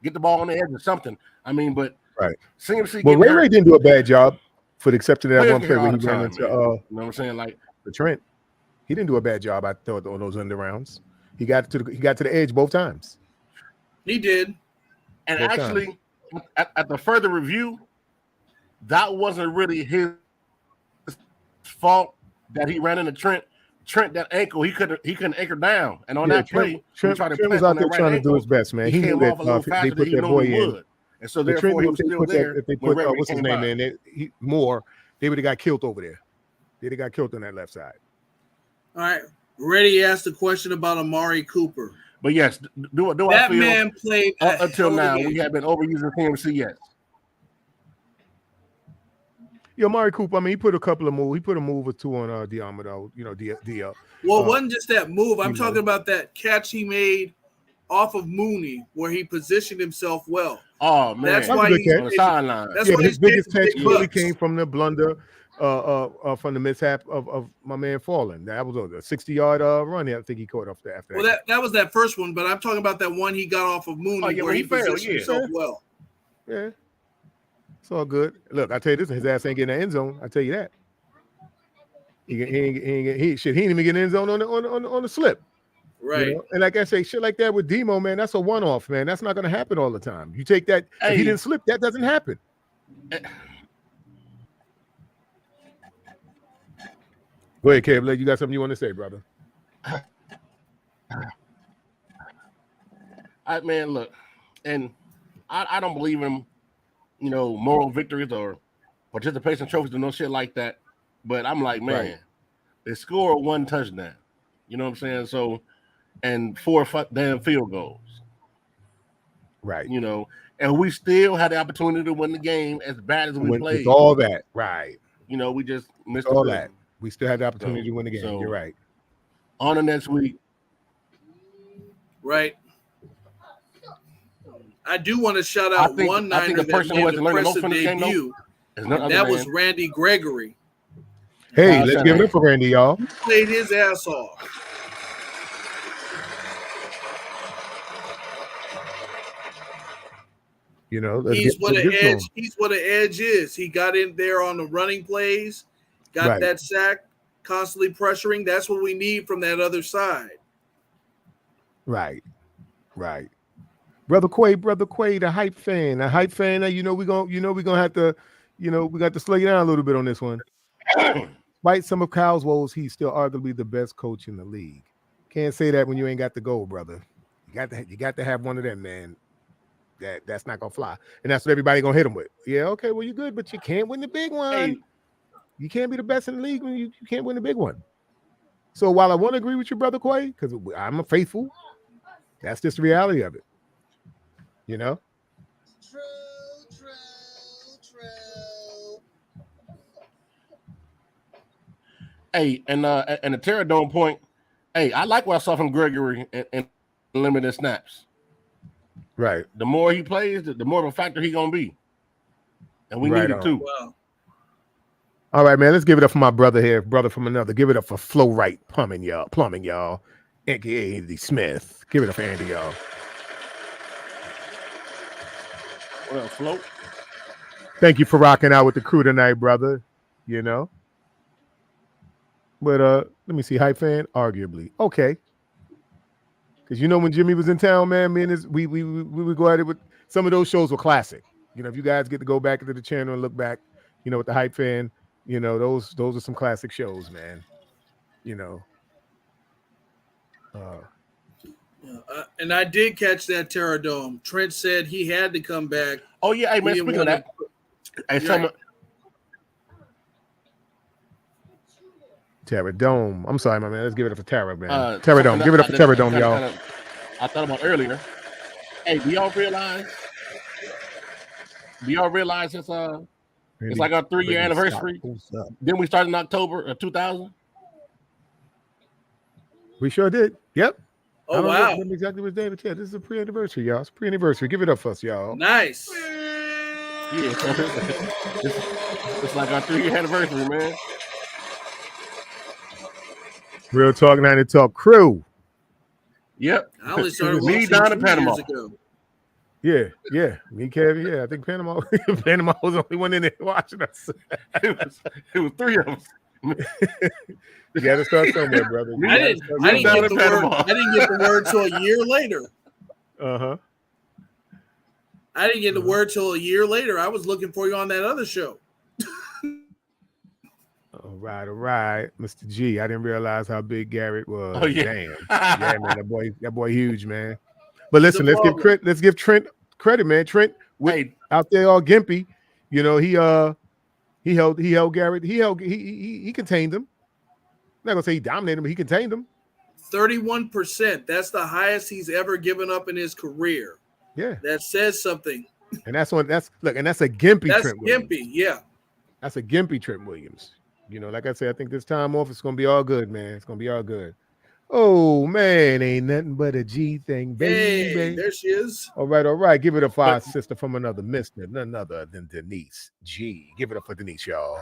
Get the ball on the edge or something. I mean, but Right. CMC. Well, Ray didn't do a bad job for the exception of that Players one get play hurt where all he the ran time, into man. You know what I'm saying? Like the Trent. He didn't do a bad job, I thought, on those end rounds. He got to the edge both times. He did. And both actually, at the further review, that wasn't really his fault that he ran into Trent. Trent, that ankle, he couldn't anchor down. And on that play, Trent he tried to was plant out on there that right trying to ankle. do his best, man. He He knew came off a little that faster they than put he that boy normally in. would. And so But Trent therefore, knew he was still there. if they when put Gregory what's his came name by. in, they would have got killed over there. They'd have got killed on that left side. All right. Reddy asked a question about Amari Cooper. But yes, do That I feel man played up until hell of a now game. we have been overusing CMC? Yes. Yo, Amari Cooper, I mean, he put a couple of moves. He put a move or two on Diamado, Dia. Well, it wasn't just that move. I'm you talking know. about that catch he made off of Mooney where he positioned himself well. Oh man, That's That was why a good he's catch. on the sideline. That's Yeah, why but his biggest catch big clearly bucks. came from the blunder from the mishap of my man falling. That was a 60-yard run. I think he caught off after Well, that was that first one, but I'm talking about that one he got off of Mooney Oh, yeah, where when he he fell, positioned yeah. himself well. Yeah. It's all good. Look, I tell you this, his ass ain't getting the end zone. I tell you that. He ain't even getting end zone on the slip. Right. You know? And like I say, shit like that with Demo, man, that's a one-off, man. That's not going to happen all the time. You take that, if he didn't slip, that doesn't happen. Go ahead, Caleb. You got something you want to say, brother? Man, look, and I don't believe in, moral victories or participation trophies or no shit like that. But I'm like, man, Right. they score one touchdown. You know what I'm saying? So, and 4 damn field goals. Right. And we still had the opportunity to win the game as bad as we played. With all that, right. We just missed all the that. We still had the opportunity to win the game. So, You're right. On the next week. Right. I do want to shout out one I think Niner the person that who made has the to learn the most impressive from this game, debut. though, That was Randy Gregory. Hey, let's give it up for Randy, y'all. He played his ass off. He's what an edge. He's what an edge is. He got in there on the running plays, got that sack, constantly pressuring. That's what we need from that other side. Right. Brother Quay, the hype fan. We're gonna have to, we got to slow you down a little bit on this one. Despite some of Kyle's woes, he's still arguably the best coach in the league. Can't say that when you ain't got the goal, brother. You got to have one of them, man. That's not gonna fly, and that's what everybody gonna hit him with. Yeah, okay, well, you're good, but you can't win the big one. Hey. You can't be the best in the league when you can't win the big one. So while I want to agree with you, brother Quay, because I'm a faithful, that's just the reality of it. True. Hey, and the Terra Dome point. Hey, I like what I saw from Gregory in limited snaps. Right. The more he plays, the more of a factor he gonna be, and we need it too. Wow. All right, man. Let's give it up for my brother here, brother from another. Give it up for Flow Right Plumbing, y'all. AKA Andy Smith. Give it up for Andy, y'all. What up, Float? Thank you for rocking out with the crew tonight, brother. But let me see, hype fan, arguably. Okay. Because when Jimmy was in town, man, we would go at it with some of those shows were classic. If you guys get to go back into the channel and look back, with the hype fan, those are some classic shows, man. And I did catch that Terra Dome. Trent said he had to come back. Oh yeah, hey man, speaking of that, Terra Dome. I'm sorry, my man. Let's give it up for Terra, man. Terra Dome. Give it up for Terra Dome, y'all. I thought about earlier. Hey, do y'all realize It's like our 3-year anniversary. Then we started in October of 2000. We sure did. Yep. Oh, wow. Remember exactly what David said. This is a pre-anniversary, y'all. It's pre-anniversary. Give it up for us, y'all. Nice. Yeah, so it's like our 3-year anniversary, man. Real Talk 90 Talk crew. Yep. I only started Me watching down to 2 Panama. years ago. Yeah. Me, Kevin. Yeah, I think Panama was the only one in there watching us. It was 3 of us. You got to start somewhere, brother. I didn't get the word till a year later. Uh-huh. I didn't get the word till a year later. I was looking for you on that other show. All right, Mr. G. I didn't realize how big Garrett was. Oh, yeah. Damn. Yeah, man, that boy huge, man. But listen, let's give Trent credit, man. Trent out there all gimpy. You know, he held Garrett. He contained him. I'm not gonna say he dominated him, but he contained him. 31%. That's the highest he's ever given up in his career. Yeah. That says something. And that's a gimpy That's Trent gimpy, Williams. yeah. That's a gimpy Trent Williams. You know, like I said, I think this time off it's gonna be all good, man. It's gonna be all good. Oh man, ain't nothing but a G thing, baby. Hey, there she is. All right. Give it up for our sister from another mister, none other than Denise G. Give it up for Denise, y'all.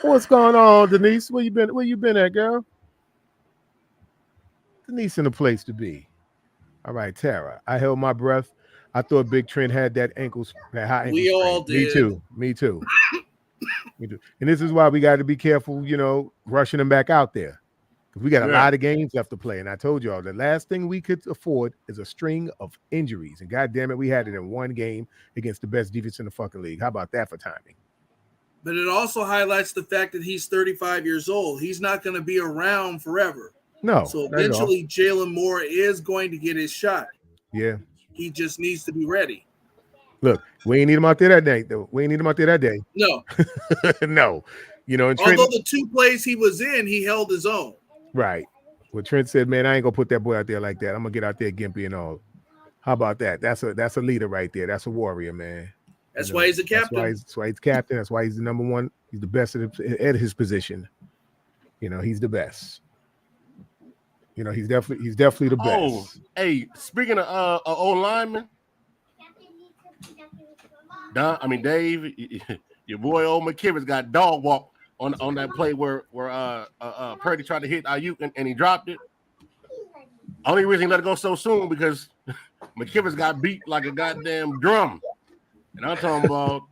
What's going on, Denise? Where you been at, girl? Denise in the place to be. All right, Tara. I held my breath. I thought Big Trent had that high ankle We all sprain. did. Me too. And this is why we got to be careful, you know, rushing him back out there. Because we got a lot of games left to play. And I told y'all the last thing we could afford is a string of injuries. And God damn it, we had it in one game against the best defense in the fucking league. How about that for timing? But it also highlights the fact that he's 35 years old. He's not going to be around forever. No. So eventually Jalen Moore is going to get his shot. Yeah. He just needs to be ready. Look, we ain't need him out there that day, though. No. No. You know, and although the 2 plays he was in, he held his own. Right. Well, Trent said, man, I ain't gonna put that boy out there like that. I'm gonna get out there gimpy and all. How about that? That's a leader right there. That's a warrior, man. That's why he's a captain. That's why he's captain. That's why he's the number one. He's the best at his position. You know, he's the best. You know, he's definitely the best. Oh, hey, speaking of old lineman, Dave, your boy old McKivitz got dog walk on that play where Purdy tried to hit Ayuk and he dropped it. Only reason he let it go so soon because McKivitz got beat like a goddamn drum. And I'm talking about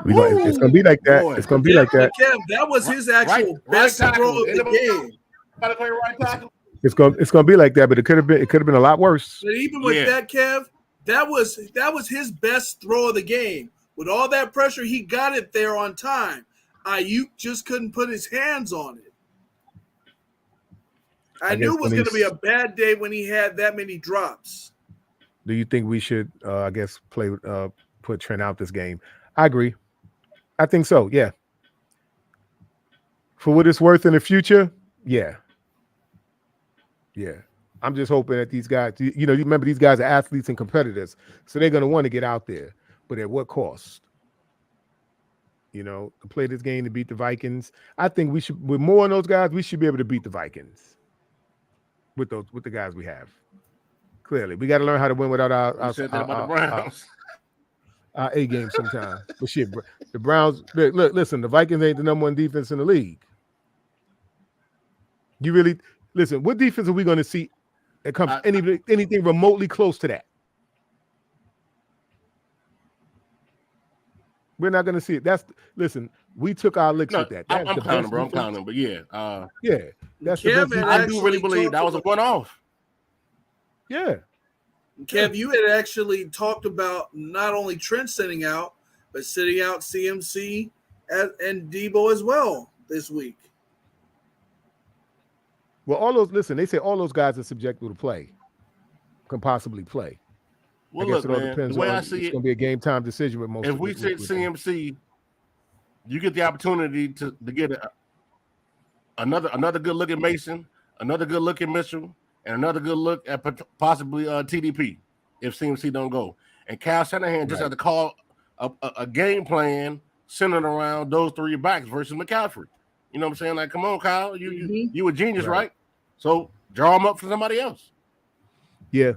it's gonna be like that. Boy. It's gonna be like that. Kev, that was his actual best throw of the game. Play right tackle. It's gonna be like that, but it could have been a lot worse. But even with that, Kev, that was his best throw of the game. With all that pressure, he got it there on time. Ayuk just couldn't put his hands on it. I knew it was going to be a bad day when he had that many drops. Do you think we should, put Trent out this game? I agree. I think so. Yeah. For what it's worth in the future, yeah. Yeah. I'm just hoping that these guys, you remember these guys are athletes and competitors, so they're going to want to get out there, but at what cost? To play this game to beat the Vikings. I think we should, with more on those guys, we should be able to beat the Vikings with the guys we have. Clearly, we got to learn how to win without our A game sometimes. But shit, the Browns. Look, listen. The Vikings ain't the number one defense in the league. You really listen. What defense are we going to see that comes anything remotely close to that? We're not going to see it. Listen. We took our licks with that. I'm clowning, bro. I'm clowning, but yeah, that's the best. I do really believe that was a one-off. Yeah. Kev, you had actually talked about not only Trent sitting out, but sitting out CMC and Debo as well this week. Well, they say all those guys are subjected to play, can possibly play. Well, look, man, the way I see it's going to be a game time decision with most. If we sit CMC, you get the opportunity to get another good look at Mason, another good look at Mitchell, and another good look at possibly TDP. if CMC don't go. And Kyle Shanahan just Right. had to call a game plan centered around those 3 backs versus McCaffrey. You know what I'm saying? Like, come on, Kyle, you a genius, right? So draw them up for somebody else. Yeah.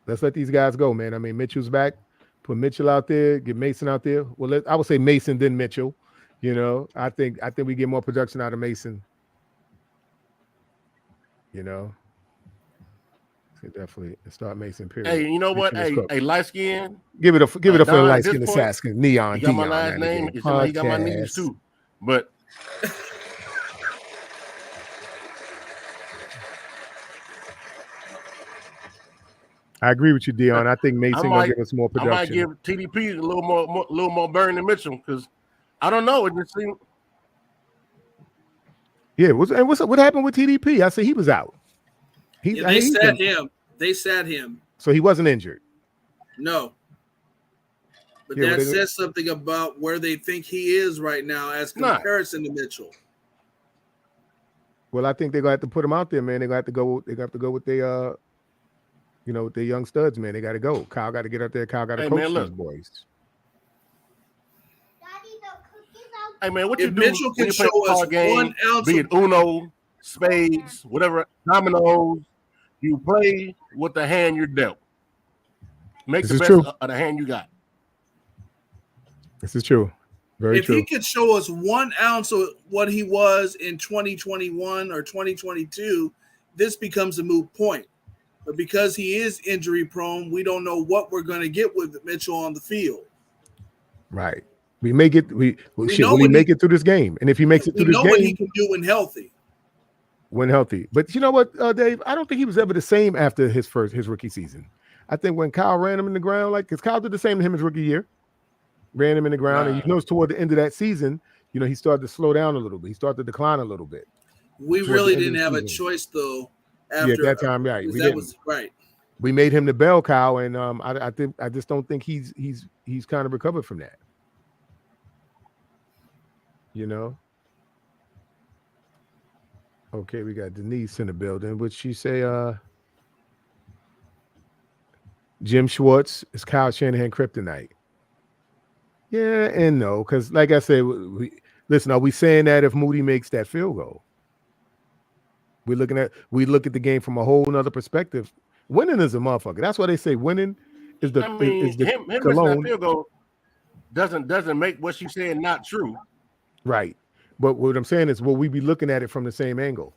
Let's let these guys go, man. I mean, Mitchell's back. Put Mitchell out there, get Mason out there. Well, I would say Mason then Mitchell. You know, I think we get more production out of Mason. You know, so definitely start Mason. Period. Hey, you know what? Hey, light skin. Give it up for the Don, light at this skin point, assassin. Neon. He got my Dion, last name. He got my knees too. But I agree with you, Dion. I think Mason gonna give us more I might production. give TDP a little more burn than Mitchell because I don't know. It just seemed. Yeah. What happened with TDP? I said he was out. They sat him. They sat him. So he wasn't injured. No. But Yeah, that says something about where they think he is right now as comparison to Mitchell. Well, I think they're gonna have to put him out there, man. They're gonna have to go. They have to go with their with their young studs, man. They got to go. Kyle got to get out there. Kyle got to coach these boys. Hey man, what if you do Mitchell when can you play show a card us game, 1 ounce be it Uno, spades, whatever, dominoes, you play with the hand you're dealt. Make the best of the hand you got. This is true. Very true. If he could show us 1 ounce of what he was in 2021 or 2022, this becomes a moot point. But because he is injury prone, we don't know what we're going to get with Mitchell on the field. Right. We may get will he make it through this game? And if he makes it through this game, we know what he can do when healthy. When healthy. But you know what, Dave? I don't think he was ever the same after his rookie season. I think when Kyle ran him in the ground, because Kyle did the same to him his rookie year, ran him in the ground, and you notice toward the end of that season, he started to slow down a little bit. He started to decline a little bit. We really didn't have a choice though. After at that time, right? Was right. We made him the bell cow, and I just don't think he's kind of recovered from that. Okay, we got Denise in the building. Would she say Jim Schwartz is Kyle Shanahan kryptonite? Yeah and no, because like I said, listen, are we saying that if Moody makes that field goal? We look at the game from a whole nother perspective. Winning is a motherfucker. That's why they say winning is the him missing that field goal doesn't make what she's saying not true. Right. But what I'm saying is, will we be looking at it from the same angle?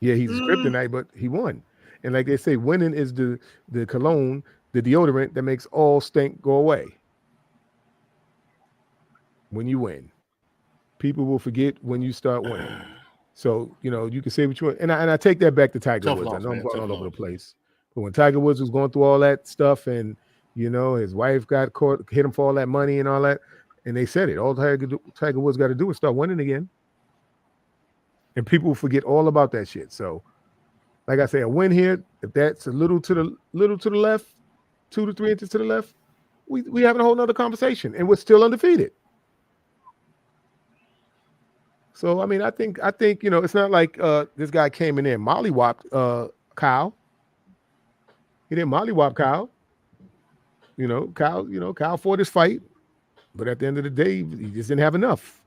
Yeah, he's a kryptonite, but he won. And like they say, winning is the cologne, the deodorant that makes all stink go away. When you win. People will forget when you start winning. So, you can say what you want. And I take that back to Tiger Woods. I know I'm going all over the place. But when Tiger Woods was going through all that stuff and, his wife got caught, hit him for all that money and all that, and they said it. All Tiger Woods got to do is start winning again. And people will forget all about that shit. So, like I say, a win here, if that's a little to the left, 2 to 3 inches to the left, we having a whole nother conversation. And we're still undefeated. So, I mean, I think it's not like this guy came in there and mollywopped Kyle. He didn't mollywop Kyle. Kyle fought his fight. But at the end of the day, he just didn't have enough.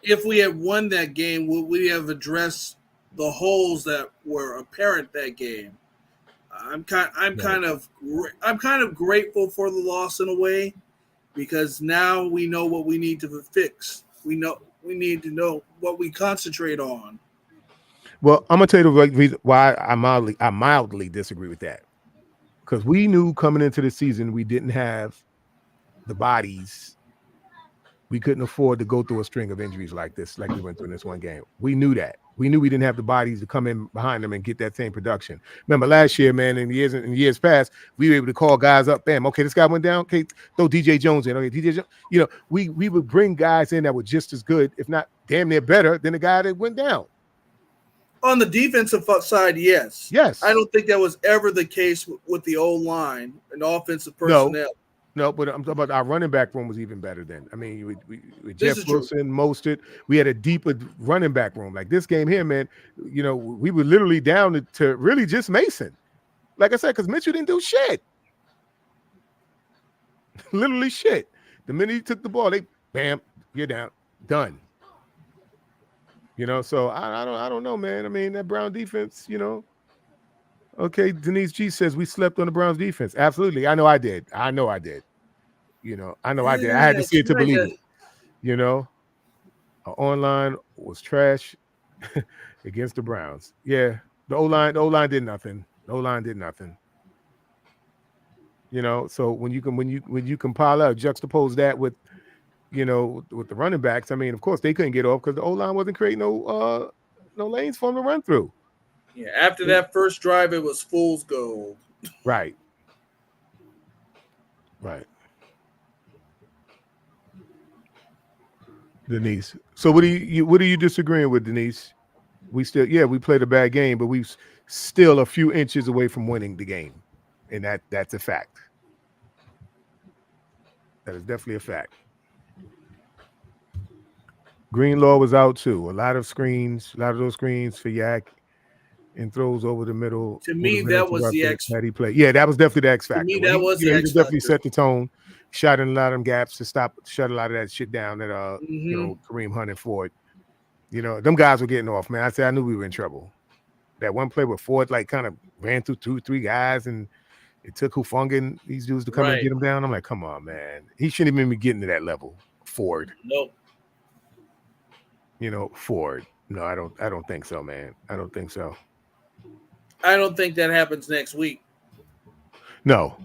If we had won that game, would we have addressed the holes that were apparent that game? I'm kind of grateful for the loss in a way, because now we know what we need to fix. We need to know what we concentrate on. Well, I'm gonna tell you the reason why I mildly disagree with that. Because we knew coming into the season we didn't have the bodies. We couldn't afford to go through a string of injuries like this, like we went through in this one game. We knew that. We knew we didn't have the bodies to come in behind them and get that same production. Remember last year, man, in years past, we were able to call guys up. Bam, okay, this guy went down. Okay, throw DJ Jones in. Okay, DJ Jones. We would bring guys in that were just as good, if not damn near better, than the guy that went down. On the defensive side, yes. Yes. I don't think that was ever the case with the O-line and offensive personnel. No, but I'm talking about our running back room was even better then. I mean, with This Jeff is true. Wilson, Mostert, we had a deeper running back room. Like this game here, man, you know, we were literally down to really just Mason. Like I said, because Mitchell didn't do shit. Literally shit. The minute he took the ball, they bam, you're down, done. You know, so I don't know, man. I mean, that Brown defense, you know. Okay, Denise G says we slept on the Browns defense. Absolutely. I know I did. You know, I know I did. I had to see it to believe it. You know, online was trash against the Browns. Yeah, the O-line did nothing. The O-line did nothing. You know, so when you compile out, juxtapose that with, you know, with the running backs, I mean, of course they couldn't get off because the O-line wasn't creating no lanes for them to run through. Yeah, after that first drive, it was fool's gold. Right. Right. Denise. So what are you disagreeing with, Denise? We played a bad game, but we still a few inches away from winning the game. And that's a fact. That is definitely a fact. Greenlaw was out too. A lot of those screens for Yak and throws over the middle. To me, that was the X. That he played. Yeah, that was definitely the X factor. To me, that was the X definitely factor. set the tone. Shot in a lot of them gaps to shut a lot of that shit down that you know, Kareem Hunt and Ford. You know, them guys were getting off, man. I knew we were in trouble. That one play where Ford like kind of ran through 2-3 guys and it took Hufanga and these dudes to come and get him down. I'm like, come on, man. He shouldn't even be getting to that level. Ford. Nope. You know, Ford. No, I don't think so, man. I don't think so. I don't think that happens next week. No.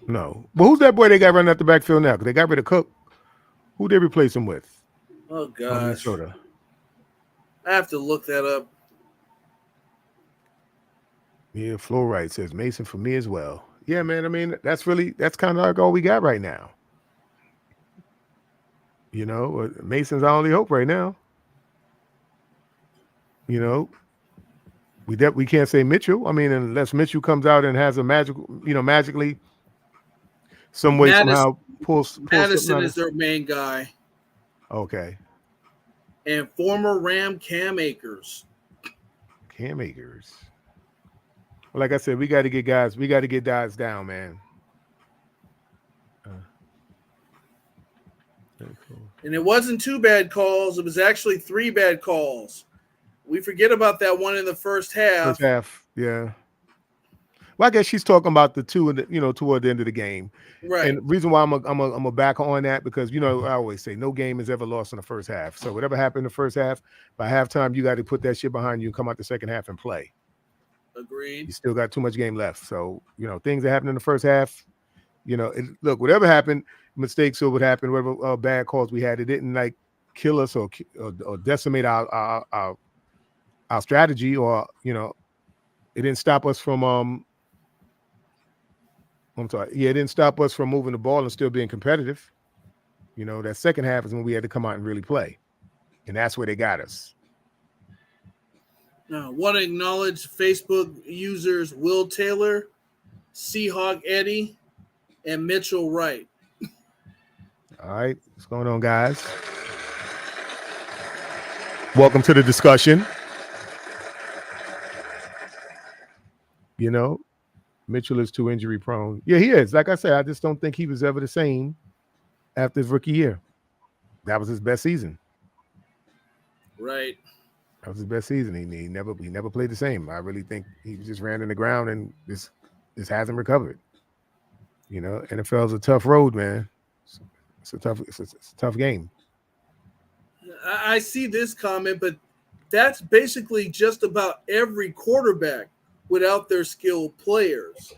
But who's that boy they got running out the backfield now? Because they got rid of Cook. Who they replace him with? Oh gosh. Minnesota. I have to look that up. Yeah, Flo Wright says Mason for me as well. Yeah, man. I mean, that's kind of like all we got right now. You know, Mason's our only hope right now. You know, we can't say Mitchell. I mean, unless Mitchell comes out and has a magically some way somehow pulls Madison is their main guy. Okay. And former Ram Cam Akers. Well, like I said, we got to get guys down, man. And it wasn't 2 bad calls. It was actually 3 bad calls. We forget about that one in the first half. Yeah. Well, I guess she's talking about the 2 toward the end of the game. Right. And the reason why I'm a back on that because I always say no game is ever lost in the first half. So whatever happened in the first half, by halftime you got to put that shit behind you and come out the second half and play. Agreed. You still got too much game left. So things that happened in the first half. Look, whatever happened, mistakes or what happened, whatever bad calls we had, it didn't like kill us or decimate our strategy, or it didn't stop us from it didn't stop us from moving the ball and still being competitive. That second half is when we had to come out and really play, and that's where they got us. Now, want to acknowledge Facebook users Will Taylor, Seahawk Eddie, and Mitchell Wright. All right, what's going on, guys? Welcome to the discussion. Mitchell is too injury prone. Yeah, he is. Like I said, I just don't think he was ever the same after his rookie year. That was his best season. Right. That was his best season. He never played the same. I really think he just ran in the ground and this hasn't recovered. NFL's a tough road, man. It's a tough game. I see this comment, but that's basically just about every quarterback without their skilled players.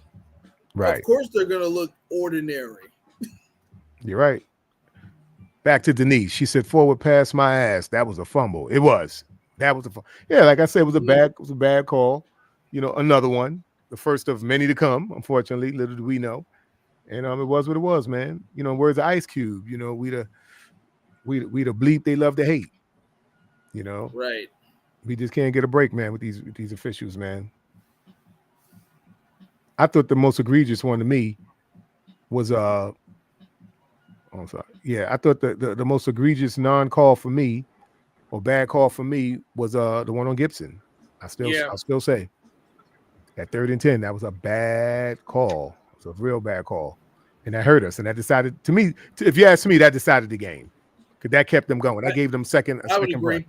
Right. Of course they're going to look ordinary. You're right. Back to Denise. She said, "Forward pass my ass." That was a fumble. It was. That was a fumble. Yeah, like I said, it was a bad call. Another one. The first of many to come, unfortunately. Little do we know. And it was what it was, man. Words of Ice Cube. We the bleep they love to hate. Right. We just can't get a break, man, with these officials, man. I thought the most egregious one to me was oh, I'm sorry. Yeah, I thought the most egregious non-call for me or bad call for me was the one on Gibson. I'll still say at 3rd and 10, that was a bad call. It's a real bad call. And that hurt us. And that decided, to me, if you ask me, that decided the game. Because that kept them going. That gave them a second agree. run.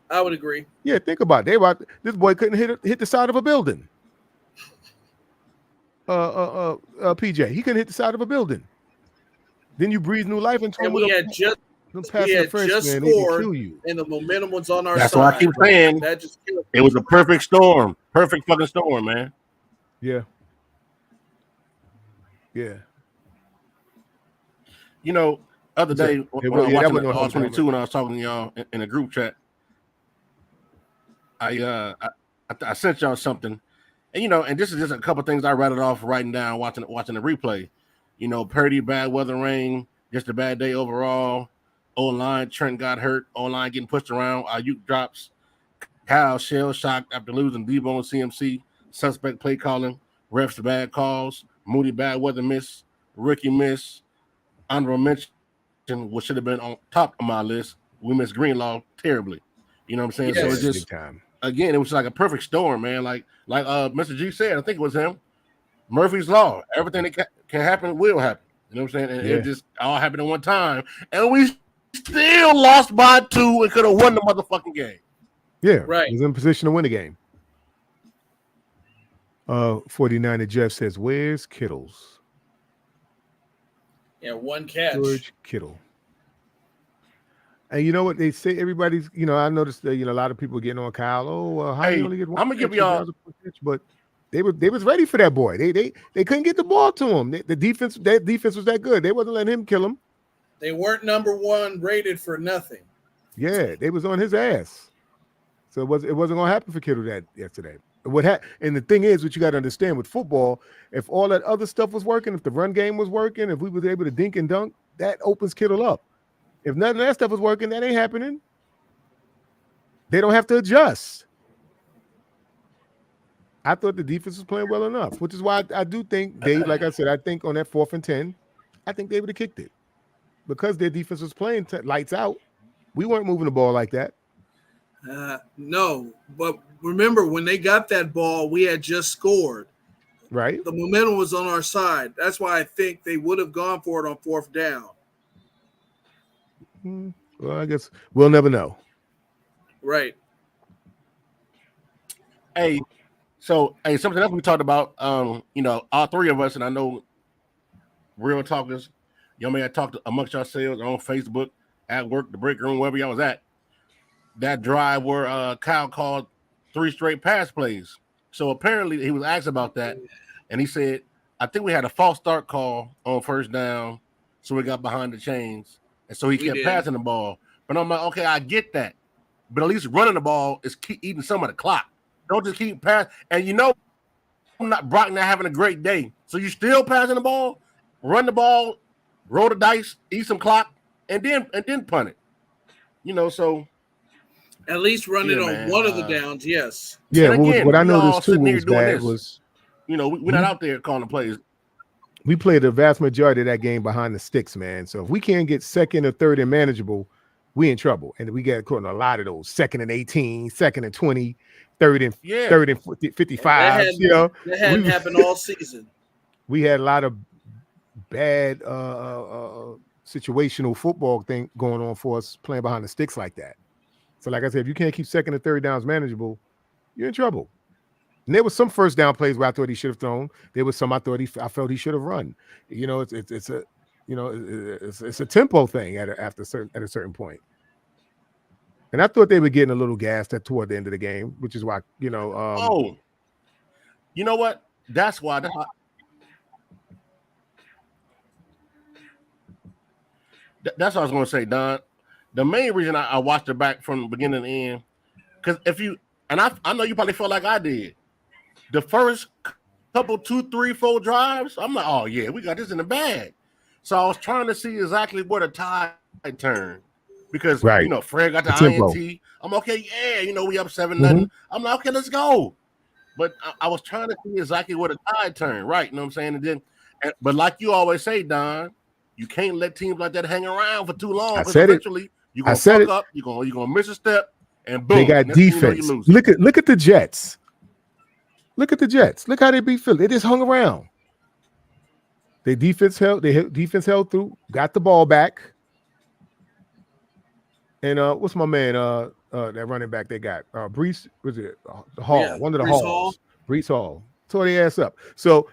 I would agree. Yeah, think about it. This boy couldn't hit the side of a building. PJ, he couldn't hit the side of a building. Then you breathe new life into him. And we had just scored, and the momentum was on our side. That's why I keep saying that just it was a perfect storm. Perfect fucking storm, man. Yeah. Yeah. You know, other day when I was watching the All-22 when I was talking to y'all in a group chat, I sent y'all something, and you know, and this is just a couple things I rattled off writing down watching the replay. You know, Purdy, bad weather, rain, just a bad day overall. O-line, Trent got hurt. O-line getting pushed around. Ayuk drops. Kyle shell shocked after losing Debo and CMC. Suspect play calling. Refs bad calls. Moody bad weather miss. Rookie miss. Honorable mention, what should have been on top of my list. We missed Greenlaw terribly. You know what I'm saying? Yes, so it's just again, it was like a perfect storm, man. Like Mr. G said, I think it was him. Murphy's Law. Everything that can happen will happen. You know what I'm saying? And it just all happened at one time. And we still lost by 2 and could have won the motherfucking game. Yeah, right. He was in position to win the game. 49er Jeff says, where's Kittles? Yeah, one catch. George Kittle. And you know what they say? Everybody's, you know, I noticed that, you know, a lot of people getting on Kyle. Oh, well, how you only get one? I'm gonna give y'all, but they was ready for that boy. They couldn't get the ball to him. That defense was that good. They wasn't letting him kill him. They weren't number 1 rated for nothing. Yeah, they was on his ass. So it wasn't gonna happen for Kittle that yesterday. And the thing is, what you got to understand with football, if all that other stuff was working, if the run game was working, if we was able to dink and dunk, that opens Kittle up. If none of that stuff was working, that ain't happening. They don't have to adjust. I thought the defense was playing well enough, which is why I do think they, like I said, I think on that 4th and 10, I think they would have kicked it. Because their defense was playing lights out. We weren't moving the ball like that. No, but remember when they got that ball, we had just scored. Right. The momentum was on our side. That's why I think they would have gone for it on 4th down. Well, I guess we'll never know. Right. Hey, something else we talked about, you know, all 3 of us, and I know real talkers, y'all may have talked amongst yourselves on Facebook, at work, the break room, wherever y'all was at. That drive where Kyle called 3 straight pass plays. So apparently he was asked about that, and he said, I think we had a false start call on 1st down, so we got behind the chains, and so he kept passing the ball. But I'm like, okay, I get that, but at least running the ball is keep eating some of the clock. Don't just keep passing. And you know, Brock not having a great day, so you still passing the ball, run the ball, roll the dice, eat some clock, and then punt it. You know, so. At least run it on one of the downs, yes. Yeah, again, what I noticed too was, you know, we're not out there calling plays. We played the vast majority of that game behind the sticks, man. So if we can't get 2nd or 3rd and manageable, we in trouble. And we got caught in a lot of those 2nd and 18, 2nd and 20, 3rd and 55. You know, that hadn't happened all season. We had a lot of bad situational football thing going on for us playing behind the sticks like that. So like I said, if you can't keep 2nd and 3rd downs manageable, you're in trouble. And there was some 1st down plays where I thought he should have thrown. There was some I felt he should have run. You know, it's a tempo thing at a certain point. And I thought they were getting a little gassed toward the end of the game, which is why, you know. You know what? That's why. That's what I was going to say, Don. The main reason I watched it back from the beginning to end, because if you, and I know you probably felt like I did, the first couple 2, 3, 4 drives, I'm like, oh yeah, we got this in the bag. So I was trying to see exactly where the tide turned, because you know Fred got the INT. I'm okay, yeah, you know we up 7-0. I'm like, okay, let's go. But I was trying to see exactly where the tide turned, right? You know what I'm saying? And then But like you always say, Don, you can't let teams like that hang around for too long. I Because said it. eventually you're I gonna said fuck it. up. You're gonna miss a step, and boom. They got next thing you know, defense. you lose. Look at the Jets. Look at the Jets. Look how they beat Philly. They just hung around. Their defense held. Defense held through. Got the ball back. And what's my man? That running back they got. Brees, was it the Hall? Yeah, One of the Brees Hall. Halls. Brees Hall. Tore their ass up. So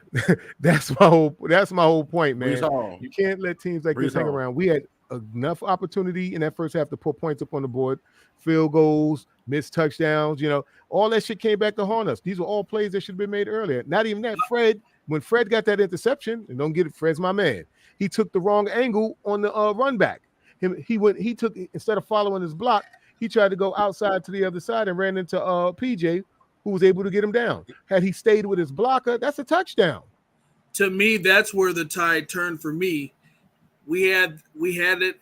that's my whole point, man. Brees Hall. You can't let teams like Brees this hang Hall. around. We had enough opportunity in that first half to put points up on the board, field goals, missed touchdowns. You know, all that shit came back to haunt us. These were all plays that should have been made earlier. Not even that. When Fred got that interception, and don't get it, Fred's my man. He took the wrong angle on the run back. He took instead of following his block, he tried to go outside to the other side and ran into PJ, who was able to get him down. Had he stayed with his blocker, that's a touchdown. To me, that's where the tide turned for me. We had it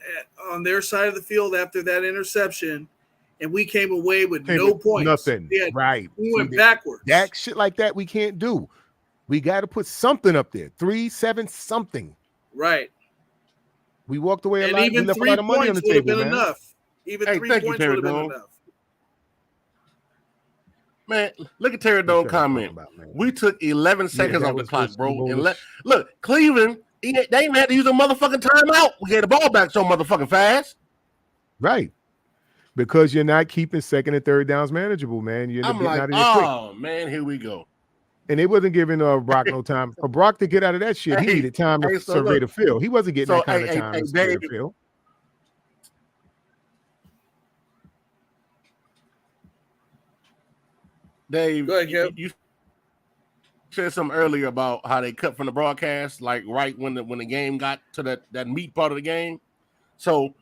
on their side of the field after that interception, and we came away with no points. Nothing. Right. We went backwards. That shit like that we can't do. We got to put something up there. 3-7 something. Right. We walked away and a lot. Even we left 3 a lot of money on points the would have table, been man. enough. Even 3 points would have been enough. Man, look at Terry Dome comment. We took 11 seconds off the clock, bro. And look, Cleveland, they even had to use a motherfucking timeout. We get the ball back so motherfucking fast. Right. Because you're not keeping second and third downs manageable, man. I'm like, oh, man, here we go. And they wasn't giving Brock no time. For Brock to get out of that shit, he needed time to survey the field. He wasn't getting that kind of time to survey the field. Dave, go ahead, you said something earlier about how they cut from the broadcast, like right when the game got to that meat part of the game. So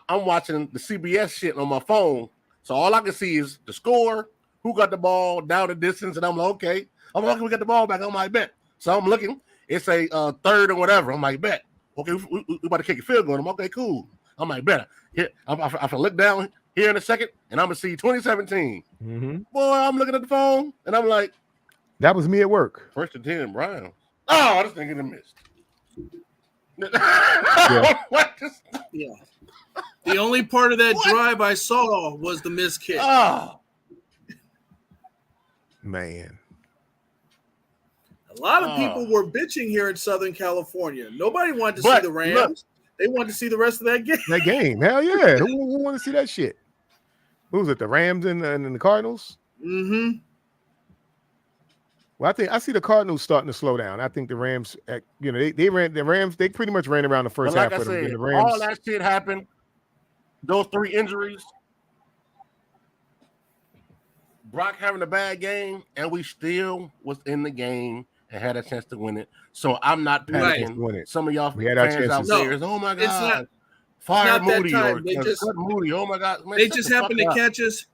I'm watching the CBS shit on my phone. So all I can see is the score, who got the ball, down the distance, and I'm like, okay. I'm like, we got the ball back. I'm like, bet. So I'm looking. It's a third or whatever. I'm like, bet. Okay, we about to kick a field goal. I'm okay, cool. I'm like, bet. Here, I can look down here in a second, and I'm gonna see 2017. Mm-hmm. Boy, I'm looking at the phone, and I'm like, that was me at work. 1st and 10, Browns. Oh, this thing getting missed. Yeah. The only part of that drive I saw was the missed kick. Oh, man. A lot of people were bitching here in Southern California. Nobody wanted to see the Rams. Look, they wanted to see the rest of that game. That game, hell yeah. Who wanted to see that shit? Who was it? The Rams and the Cardinals? Mm-hmm. Well, I see the Cardinals starting to slow down. I think the Rams, they ran the Rams. They pretty much ran around the first half of them. The Rams, all that shit happened. Those 3 injuries, Brock having a bad game, and we still was in the game and had a chance to win it. So I'm not panicking. Right. Some of y'all fans out there is, oh my God, fire Moody or cut Moody. Oh my God, man, they just happened to catch us.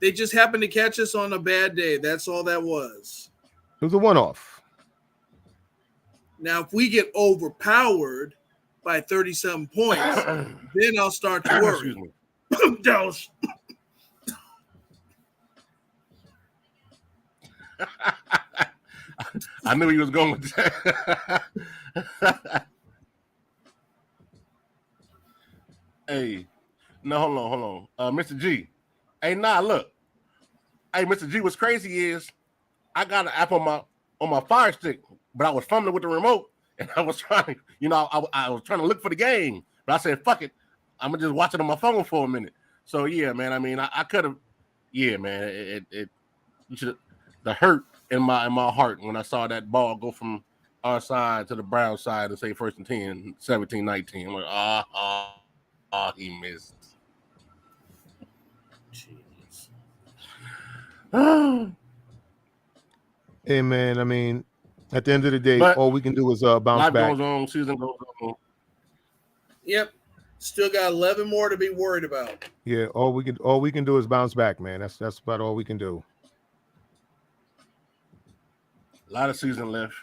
They just happened to catch us on a bad day. That's all that was. It was a one-off. Now, if we get overpowered by 30-something points, then I'll start to worry. Dallas. I knew he was going with that. Hey, no, hold on. Mr. G. Hey, look. Hey, Mr. G, what's crazy is I got an app on my Fire Stick, but I was fumbling with the remote, and I was trying, I was trying to look for the game, but I said, fuck it. I'm gonna just watch it on my phone for a minute. So yeah, man. I mean, I could have, yeah, man. The hurt in my heart when I saw that ball go from our side to the Brown side and say 1st and 10, 17-19. I'm like, he missed. Jeez. Hey man, I mean, at the end of the day, all we can do is bounce life back. Goes on, season goes on. Yep. Still got 11 more to be worried about. Yeah, all we can do is bounce back, man. That's about all we can do. A lot of season left.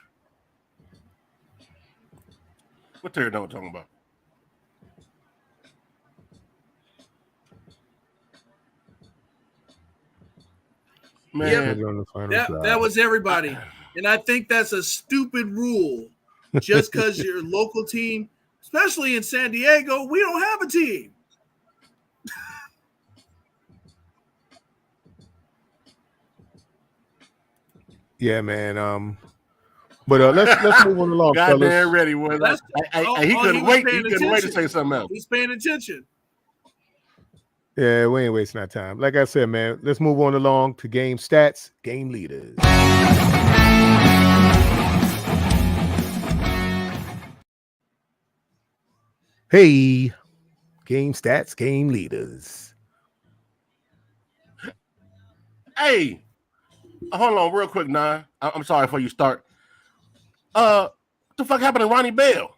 What Terry Dome talking about? Man, that was everybody. And I think that's a stupid rule just because your local team, especially in San Diego, we don't have a team. Yeah, man. But let's move on along, Goddamn fellas. ready was. He couldn't wait. He couldn't wait to say something else. He's paying attention. Yeah, we ain't wasting our time. Like I said, man, let's move on along to game stats, game leaders. Hey, game stats, game leaders. Hey, hold on real quick, Nah. I'm sorry before you start. What the fuck happened to Ronnie Bell?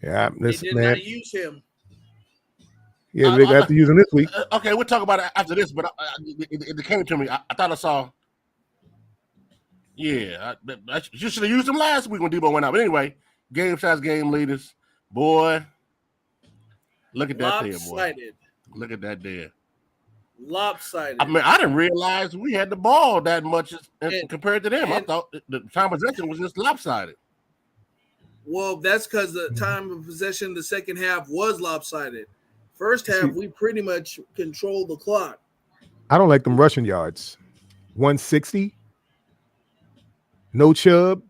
Yeah, They this did man. not use him. Yeah, they got to use him this week. Okay, we'll talk about it after this, but it came to me. I thought I saw. Yeah, you should have used him last week when Debo went out. But anyway, game stats, game leaders. Boy, look at that there, boy. Look at that there. Lopsided. I mean, I didn't realize we had the ball that much compared to them. I thought the time of possession was just lopsided. Well, that's because the time of possession the second half was lopsided. First half, we pretty much controlled the clock. I don't like them rushing yards. 160. No Chubb.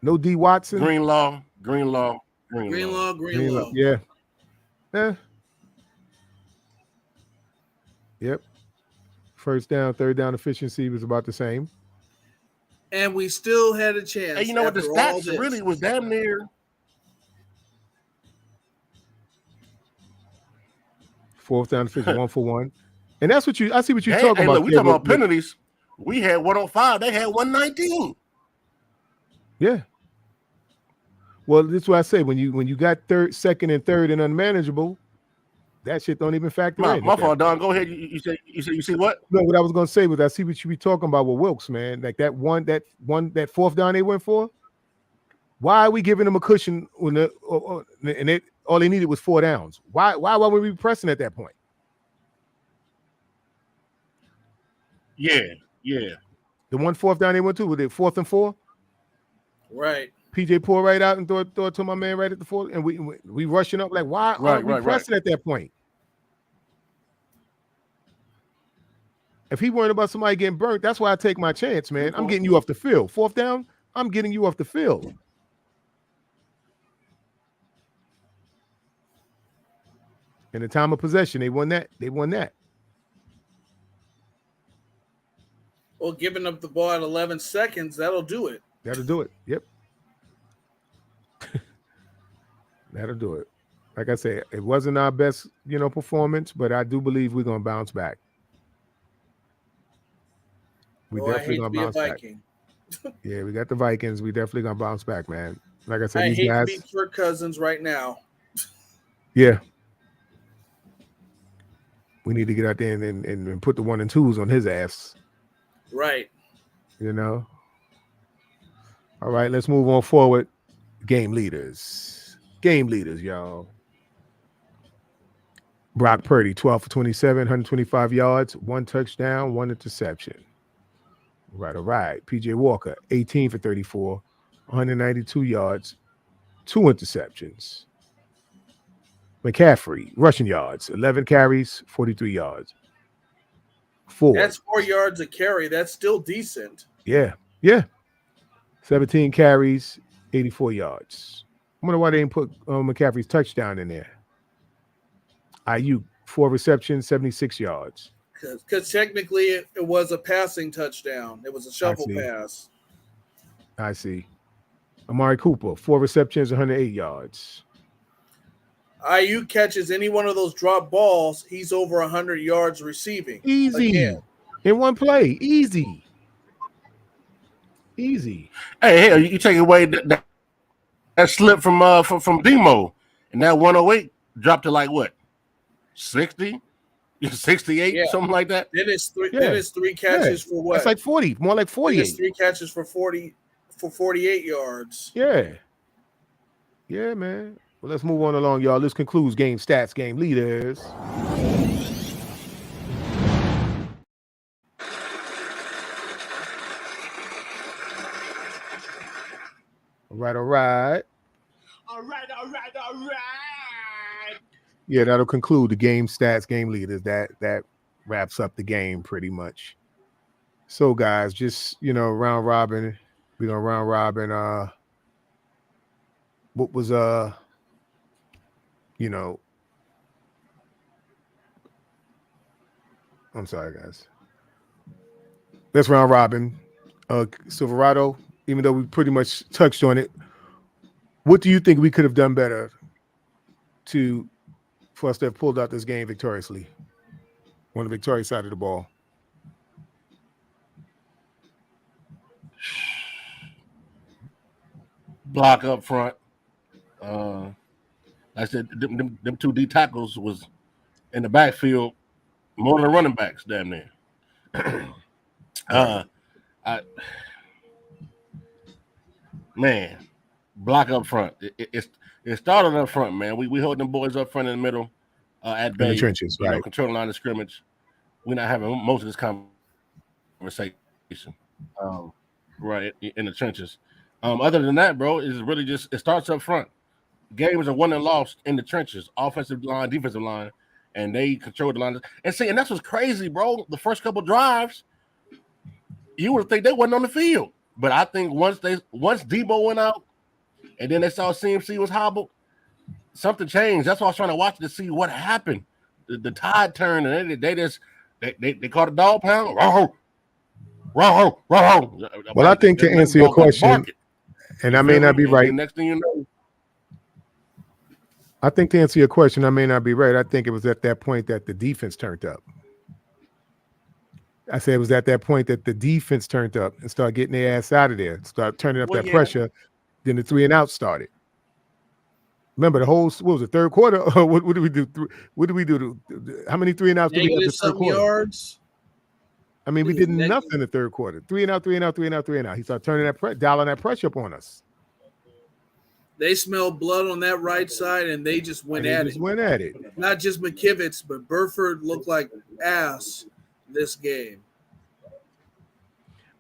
No D Watson. Greenlaw. Yeah. Yep. First down, third down efficiency was about the same. And we still had a chance. Hey, you know what? The stats really was damn near. Fourth down efficiency, 1 for 1. And that's what I see what you're talking about. Look, we talking about penalties. We had 105. They had 119. Yeah. Well, this is what I say. When you got second and third and unmanageable, that shit don't even factor in. My fault, Don. Go ahead. You see what? No, what I was gonna say was I see what you be talking about with Wilkes, man. Like that fourth down they went for. Why are we giving them a cushion when all they needed was 4 downs? Why were we pressing at that point? Yeah. The 1 4th down they went to, was it 4th and 4? Right. PJ pulled right out and throw it to my man right at the 4th, and we rushing up like why aren't we pressing at that point? If he worried about somebody getting burnt, that's why I take my chance, man. I'm getting you off the field. 4th down, I'm getting you off the field. In the time of possession, they won that. Well, giving up the ball at 11 seconds, that'll do it. That'll do it. Yep. That'll do it. Like I said, it wasn't our best, performance, but I do believe we're gonna bounce back. We definitely gonna bounce back. Yeah, we got the Vikings. We definitely gonna bounce back, man. Like I said, I these hate guys. to be Kirk Cousins right now. Yeah. We need to get out there and put the 1 and 2s on his ass. Right. All right, let's move on forward. Game leaders, y'all. Brock Purdy, 12 for 27, 125 yards, 1 touchdown, 1 interception. All right. PJ Walker, 18 for 34, 192 yards, 2 interceptions. McCaffrey, rushing yards, 11 carries, 43 yards. 4. That's 4 yards a carry. That's still decent. Yeah. 17 carries, 84 yards. I wonder why they didn't put McCaffrey's touchdown in there. IU, 4 receptions, 76 yards. Because technically it was a passing touchdown. It was a shovel pass. I see. Amari Cooper, 4 receptions, 108 yards. IU catches any one of those drop balls, he's over 100 yards receiving. Easy. Again. In one play. Easy. Hey, you take away that slip from Demo, and that 108 dropped to like what? 60? 68, something like that. Then it's 3 catches for what? That's like 40, more like 48. It's 3 catches for 48 yards. Yeah, man. Well, let's move on along, y'all. This concludes game stats, game leaders. All right, all right. All right. Yeah, that'll conclude the game stats, game leaders. That wraps up the game pretty much. So, guys, just round robin. We're gonna round robin. What was I'm sorry, guys. Let's round robin. Silverado, even though we pretty much touched on it, what do you think we could have done better for us to have pulled out this game victoriously on the victorious side of the ball? Block up front. Like I said, them two D tackles was in the backfield more than running backs, damn near. Man, block up front. It started up front, man. We hold them boys up front in the middle, at bay, in the trenches, right? Controlling line of scrimmage. We're not having most of this conversation, right in the trenches. Other than that, bro, it's really just it starts up front. Games are won and lost in the trenches, offensive line, defensive line, and they control the line. And that's what's crazy, bro. The first couple drives, you would think they wasn't on the field. But I think once Debo went out, and then they saw CMC was hobbled, something changed. That's why I was trying to watch to see what happened. The tide turned, and they caught a dog pound. Well, I think to answer your question, and I may not be right. Next thing you know, I think to answer your question, I may not be right. I think it was at that point that the defense turned up. I said it was at that point that the defense turned up and started getting their ass out of there, start turning up pressure. Then the 3 and out started. Remember the whole third quarter? What did we do? What did we do? How many 3 and outs did we have in the third quarter? Yards. I mean, we did nothing in the third quarter. 3 and out, 3 and out, 3 and out, 3 and out. He started turning dialing that pressure up on us. They smelled blood on that right side, and they just went at it. Not just McKivitz, but Burford looked like ass this game.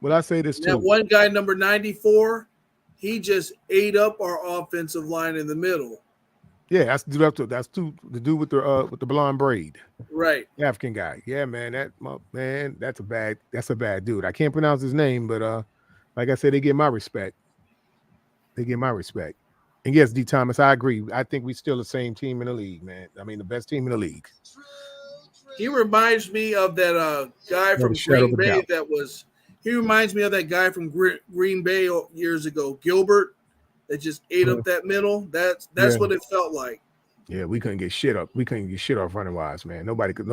Well, I say this too. That one guy, number 94, he just ate up our offensive line in the middle. Yeah, that's the dude with the blonde braid. Right. The African guy. Yeah, man. That's a bad dude. I can't pronounce his name, but like I said, they get my respect. And yes, D. Thomas, I agree. I think we're still the same team in the league, man. I mean, the best team in the league. He reminds me of that guy from Green Bay he reminds me of that guy from Green Bay years ago, Gilbert, that just ate up that middle. That's what it felt like. Yeah, we couldn't get shit up. We couldn't get shit off running wise, man. Nobody could.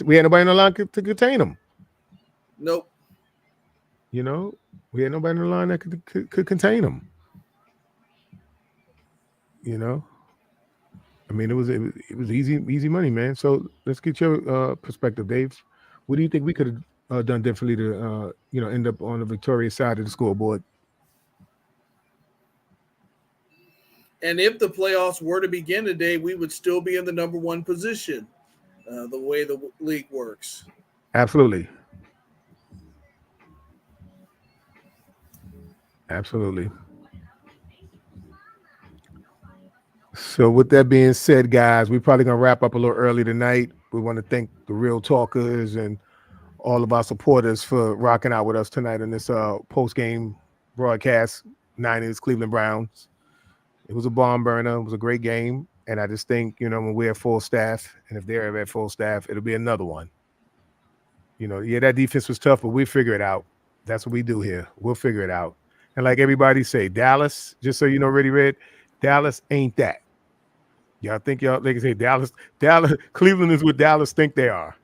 We had nobody in the line to contain them. Nope. We had nobody in the line that could contain them. I mean, it was easy money, man. So let's get your perspective, Dave. What do you think we could have done differently to end up on the victorious side of the scoreboard? And if the playoffs were to begin today, we would still be in the number 1 position, the way the league works. Absolutely. So with that being said, guys, we're probably going to wrap up a little early tonight. We want to thank the Real Talkers and all of our supporters for rocking out with us tonight on this post-game broadcast, Niners, Cleveland Browns. It was a barn burner. It was a great game. And I just think, when we're at full staff, and if they're at full staff, it'll be another one. That defense was tough, but we'll figure it out. That's what we do here. We'll figure it out. And like everybody say, Dallas, just so you know, Ready Red, Dallas ain't that. Y'all think they can say Dallas, Cleveland is what Dallas think they are.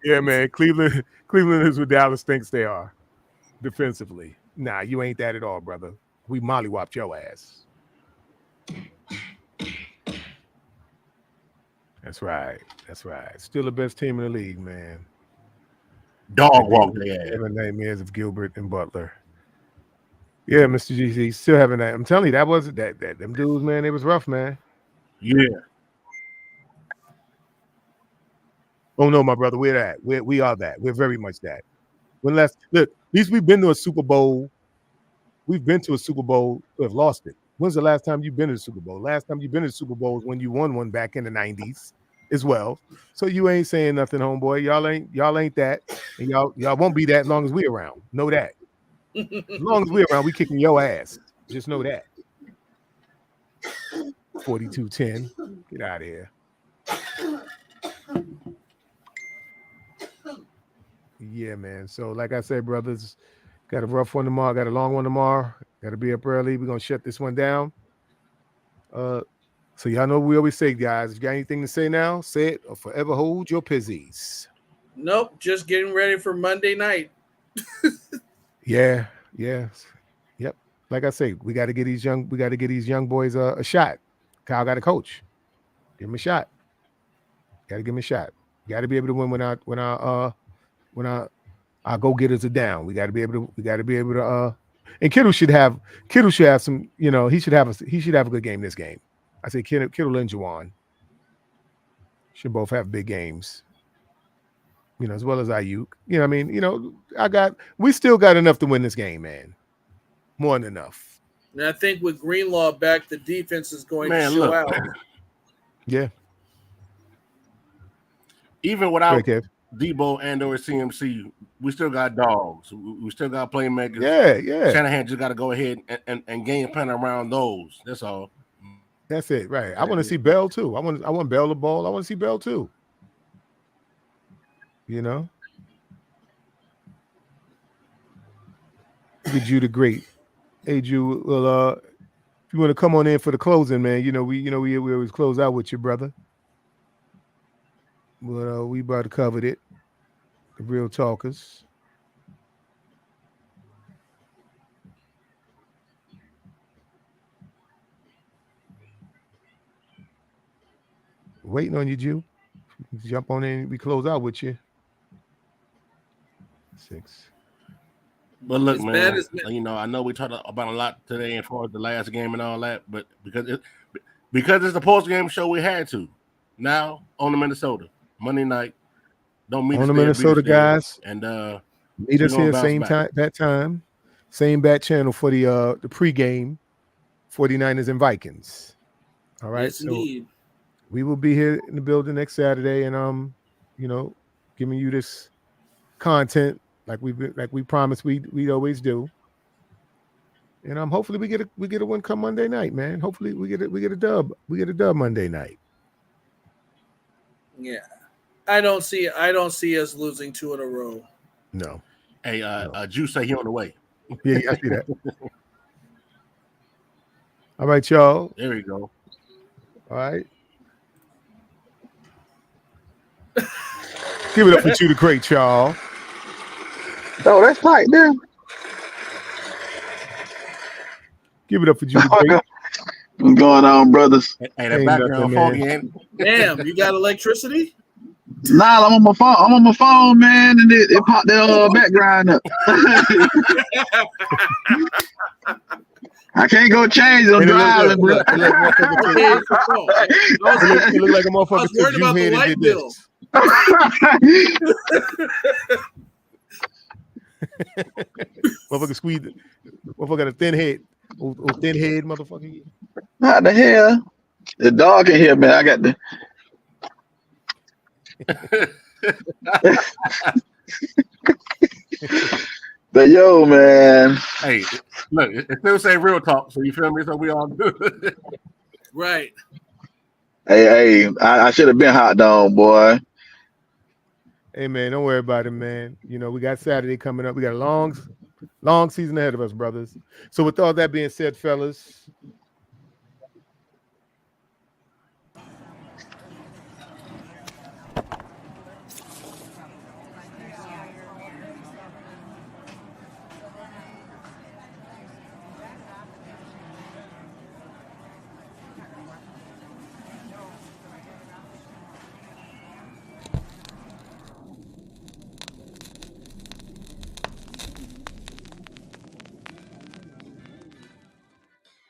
Yeah, man. Cleveland is what Dallas thinks they are defensively. Nah, you ain't that at all, brother. We mollywopped your ass. That's right. Still the best team in the league, man. Dog walk their ass. Nightmares of Gilbert and Butler. Yeah, Mr. GC, still having that. I'm telling you, that wasn't that them dudes, man. It was rough, man. Yeah. Oh no, my brother, we're that. We are that. We're very much that. When last look, at least we've been to a Super Bowl. We've been to a Super Bowl. We have lost it. When's the last time you've been to the Super Bowl? Last time you've been to the Super Bowl was when you won one back in the 90s as well. So you ain't saying nothing, homeboy. Y'all ain't that. And y'all won't be that as long as we around. Know that. As long as we around, we kicking your ass. Just know that. 42-10. Get out of here. Yeah, man. So like I said, brothers, got a rough one tomorrow, got a long one tomorrow. Got to be up early. We're gonna shut this one down. So y'all know we always say, guys, if you got anything to say now, say it or forever hold your pizzies. Nope, just getting ready for Monday night. Yeah. Yep. Like I say, we got to get these young boys a shot. Kyle got to coach. Give him a shot. Got to give him a shot. Got to be able to win when our go-getters are down. We got to be able to and Kittle should have some, he should have a good game this game. I say Kittle and Juwan should both have big games. As well as Ayuk. We still got enough to win this game, man. More than enough. And I think with Greenlaw back, the defense is going to show out. Yeah. Even without Debo and or CMC, we still got dogs. We still got playmakers. Yeah. Shanahan just got to go ahead and game plan around those. That's all. That's it, right? I want to see Bell too. I want Bell the ball. I want to see Bell too. Look at Jew the Great. Hey, Jew. Well, if you want to come on in for the closing, man, we always close out with you, brother. But we about to cover it. The Real Talkers. Waiting on you, Jew. Jump on in. We close out with you. 6. But look, man, I know we talked about a lot today as far as the last game and all that, but because it's the post-game show, we had to. Now on the Minnesota Monday night. Don't meet on the Minnesota guys, and meet us here same time, same bat channel for the pregame 49ers and Vikings. All right, yes, indeed. We will be here in the building next Saturday, and giving you this content like we promised we always do. And hopefully we get a win come Monday night, man. Hopefully we get a dub. We get a dub Monday night. Yeah. I don't see us losing 2 in a row. No. Hey, Jew say he on the way. Yeah, I see that. All right, y'all. There we go. All right. Give it up for Jew the Great, y'all. Oh, that's right there. Give it up for Jew the Great. What's going on, brothers? Hey, that background foggy, ain't it? Damn, you got electricity? Nah, I'm on my phone. I'm on my phone, man, and it popped the background up. I can't go change it. I'm driving, bro. It look like a motherfucker. I was worried about the light bill. Motherfucker squeeze it. Motherfucker got a thin head. Thin head, motherfucker. What the hell? The dog in here, man. I got the. But yo, man. Hey, look, it still say real talk, so you feel me? So we all good. Right. Hey, I should have been hot dog, boy. Hey man, don't worry about it, man. We got Saturday coming up. We got a long season ahead of us, brothers. So with all that being said, fellas.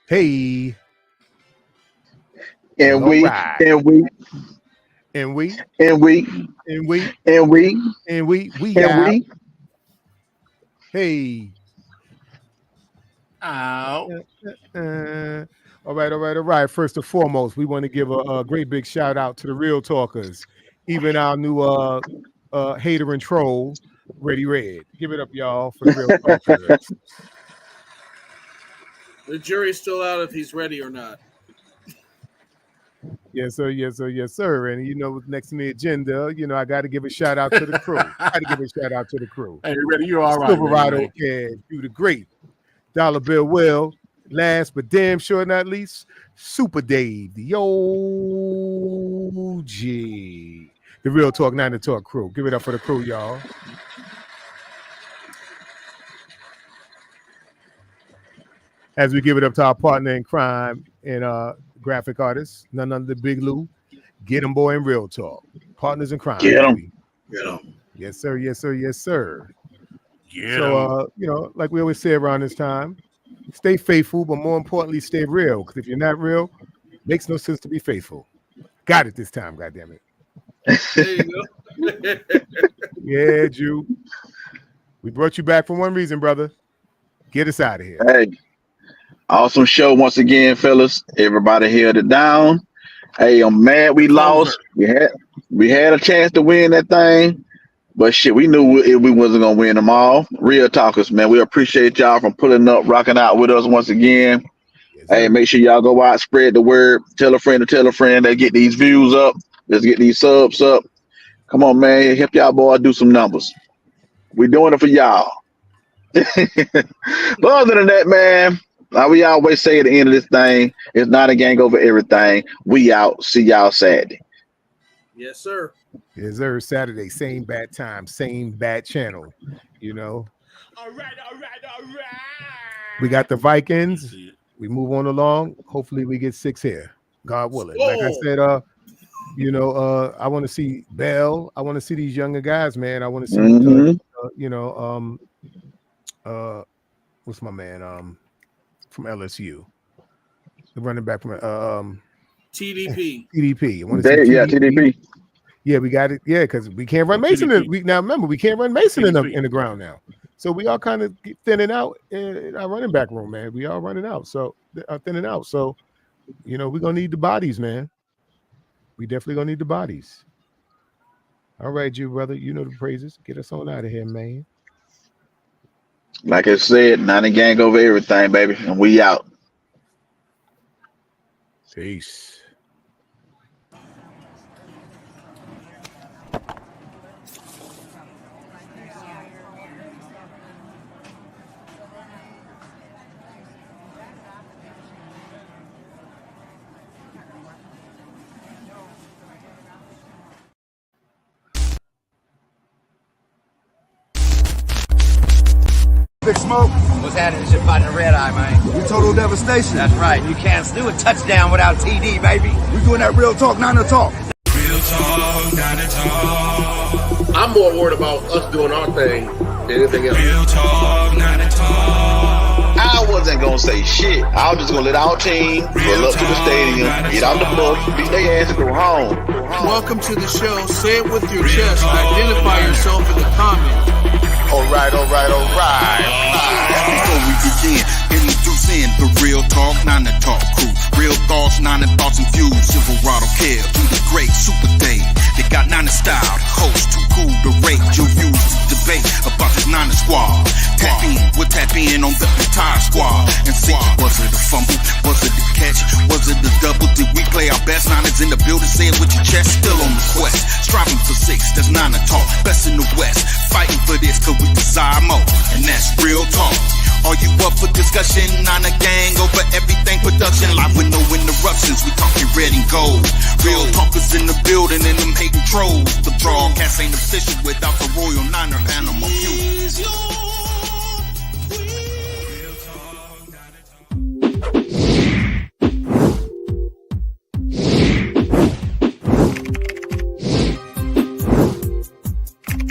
Hey. And And we out. Hey. Ow. All right. First and foremost, we want to give a great big shout out to the Real Talkers, even our new hater and troll, Ready Red. Give it up, y'all, for the Real Talkers. The jury's still out if he's ready or not. Yes, sir. And you know, next on the agenda, you know, I got to give a shout out to the crew. Hey, Ready, you all right? Silverado Kid, you the great. Dollar Bill Will. Last but damn sure not least, Super Dave, the OG. The Real Talk 9 to Talk crew. Give it up for the crew, y'all. As we give it up to our partner in crime and graphic artist, none other than Big Lou. Get him, boy, in Real Talk. Partners in crime. Get him. Baby. Get him. Yes, sir. Yeah. So, you know, like we always say around this time, stay faithful, but more importantly, stay real. Because if you're not real, it makes no sense to be faithful. Got it this time, goddammit. There you go. Yeah, Jew. We brought you back for one reason, brother. Get us out of here. Hey, awesome show once again, fellas. Everybody held it down. Hey, I'm mad we lost. We had a chance to win that thing, but shit, we knew we wasn't gonna win them all. Real Talkers, man. We appreciate y'all from pulling up, rocking out with us once again. Yes, hey, sir. make sure y'all go out, spread the word, tell a friend to tell a friend. Let's get these views up. Let's get these subs up. Come on, man. Help y'all boys do some numbers. We're doing it for y'all. But other than that, man, like we always say at the end of this thing, it's not a gang over everything. We out. See y'all Saturday. Yes, sir. Yes, sir. Saturday, same bad time, same bad channel. You know. All right. We got the Vikings. We move on along. Hopefully, we get 6 here. God willing. Like I said, you know, I want to see Bell. I want to see these younger guys, man. I want to see, you know, what's my man? From LSU, the running back from TDP. TDP. I want to see TDP. Yeah, we got it. Yeah, because we can't run Mason. Now remember, we can't run Mason in the ground now. So we all kind of thinning out in our running back room, man. We all running out, so thinning out. So, you know, we're gonna need the bodies, man. We definitely gonna need the bodies. All right, you brother, you know the praises. Get us on out of here, man. Like I said, not a gang over everything, baby. And we out. Peace. Big Smoke. What's happening? It's your partner Red Eye, man. We total devastation. That's right. You can't do a touchdown without TD, baby. We doing that Real Talk 9 to Talk. Real talk, not a talk. I'm more worried about us doing our thing than anything else. Real talk, not a talk. I wasn't gonna say shit. I was just gonna let our team pull up to the stadium, get out the bus, beat their ass, and go home. Welcome to the show. Say it with your chest. Identify yourself in the comments. All right. Before we begin, introducing the Real Talk 9 to Talk crew. Real thoughts, 9 thoughts infused. Silverado Care, do the great Super Dave. They got 9 style, the host too cool to rate. Your views to debate about this 9 squad. Tap in on the entire squad and see, was it a fumble? Was it a catch? Was it a double? Did we play our best? 9 in the building, say it with your chest. Still on the quest, striving for 6. That's 9 to Talk, best in the West. Fighting for this 'cause we desire more, and that's Real Talk. Are you up for discussion? 9 a gang over everything production. Live with no interruptions. We talking red and gold. Real talkers in the building and them hating trolls. The broadcast ain't official without the Royal Niner animal view.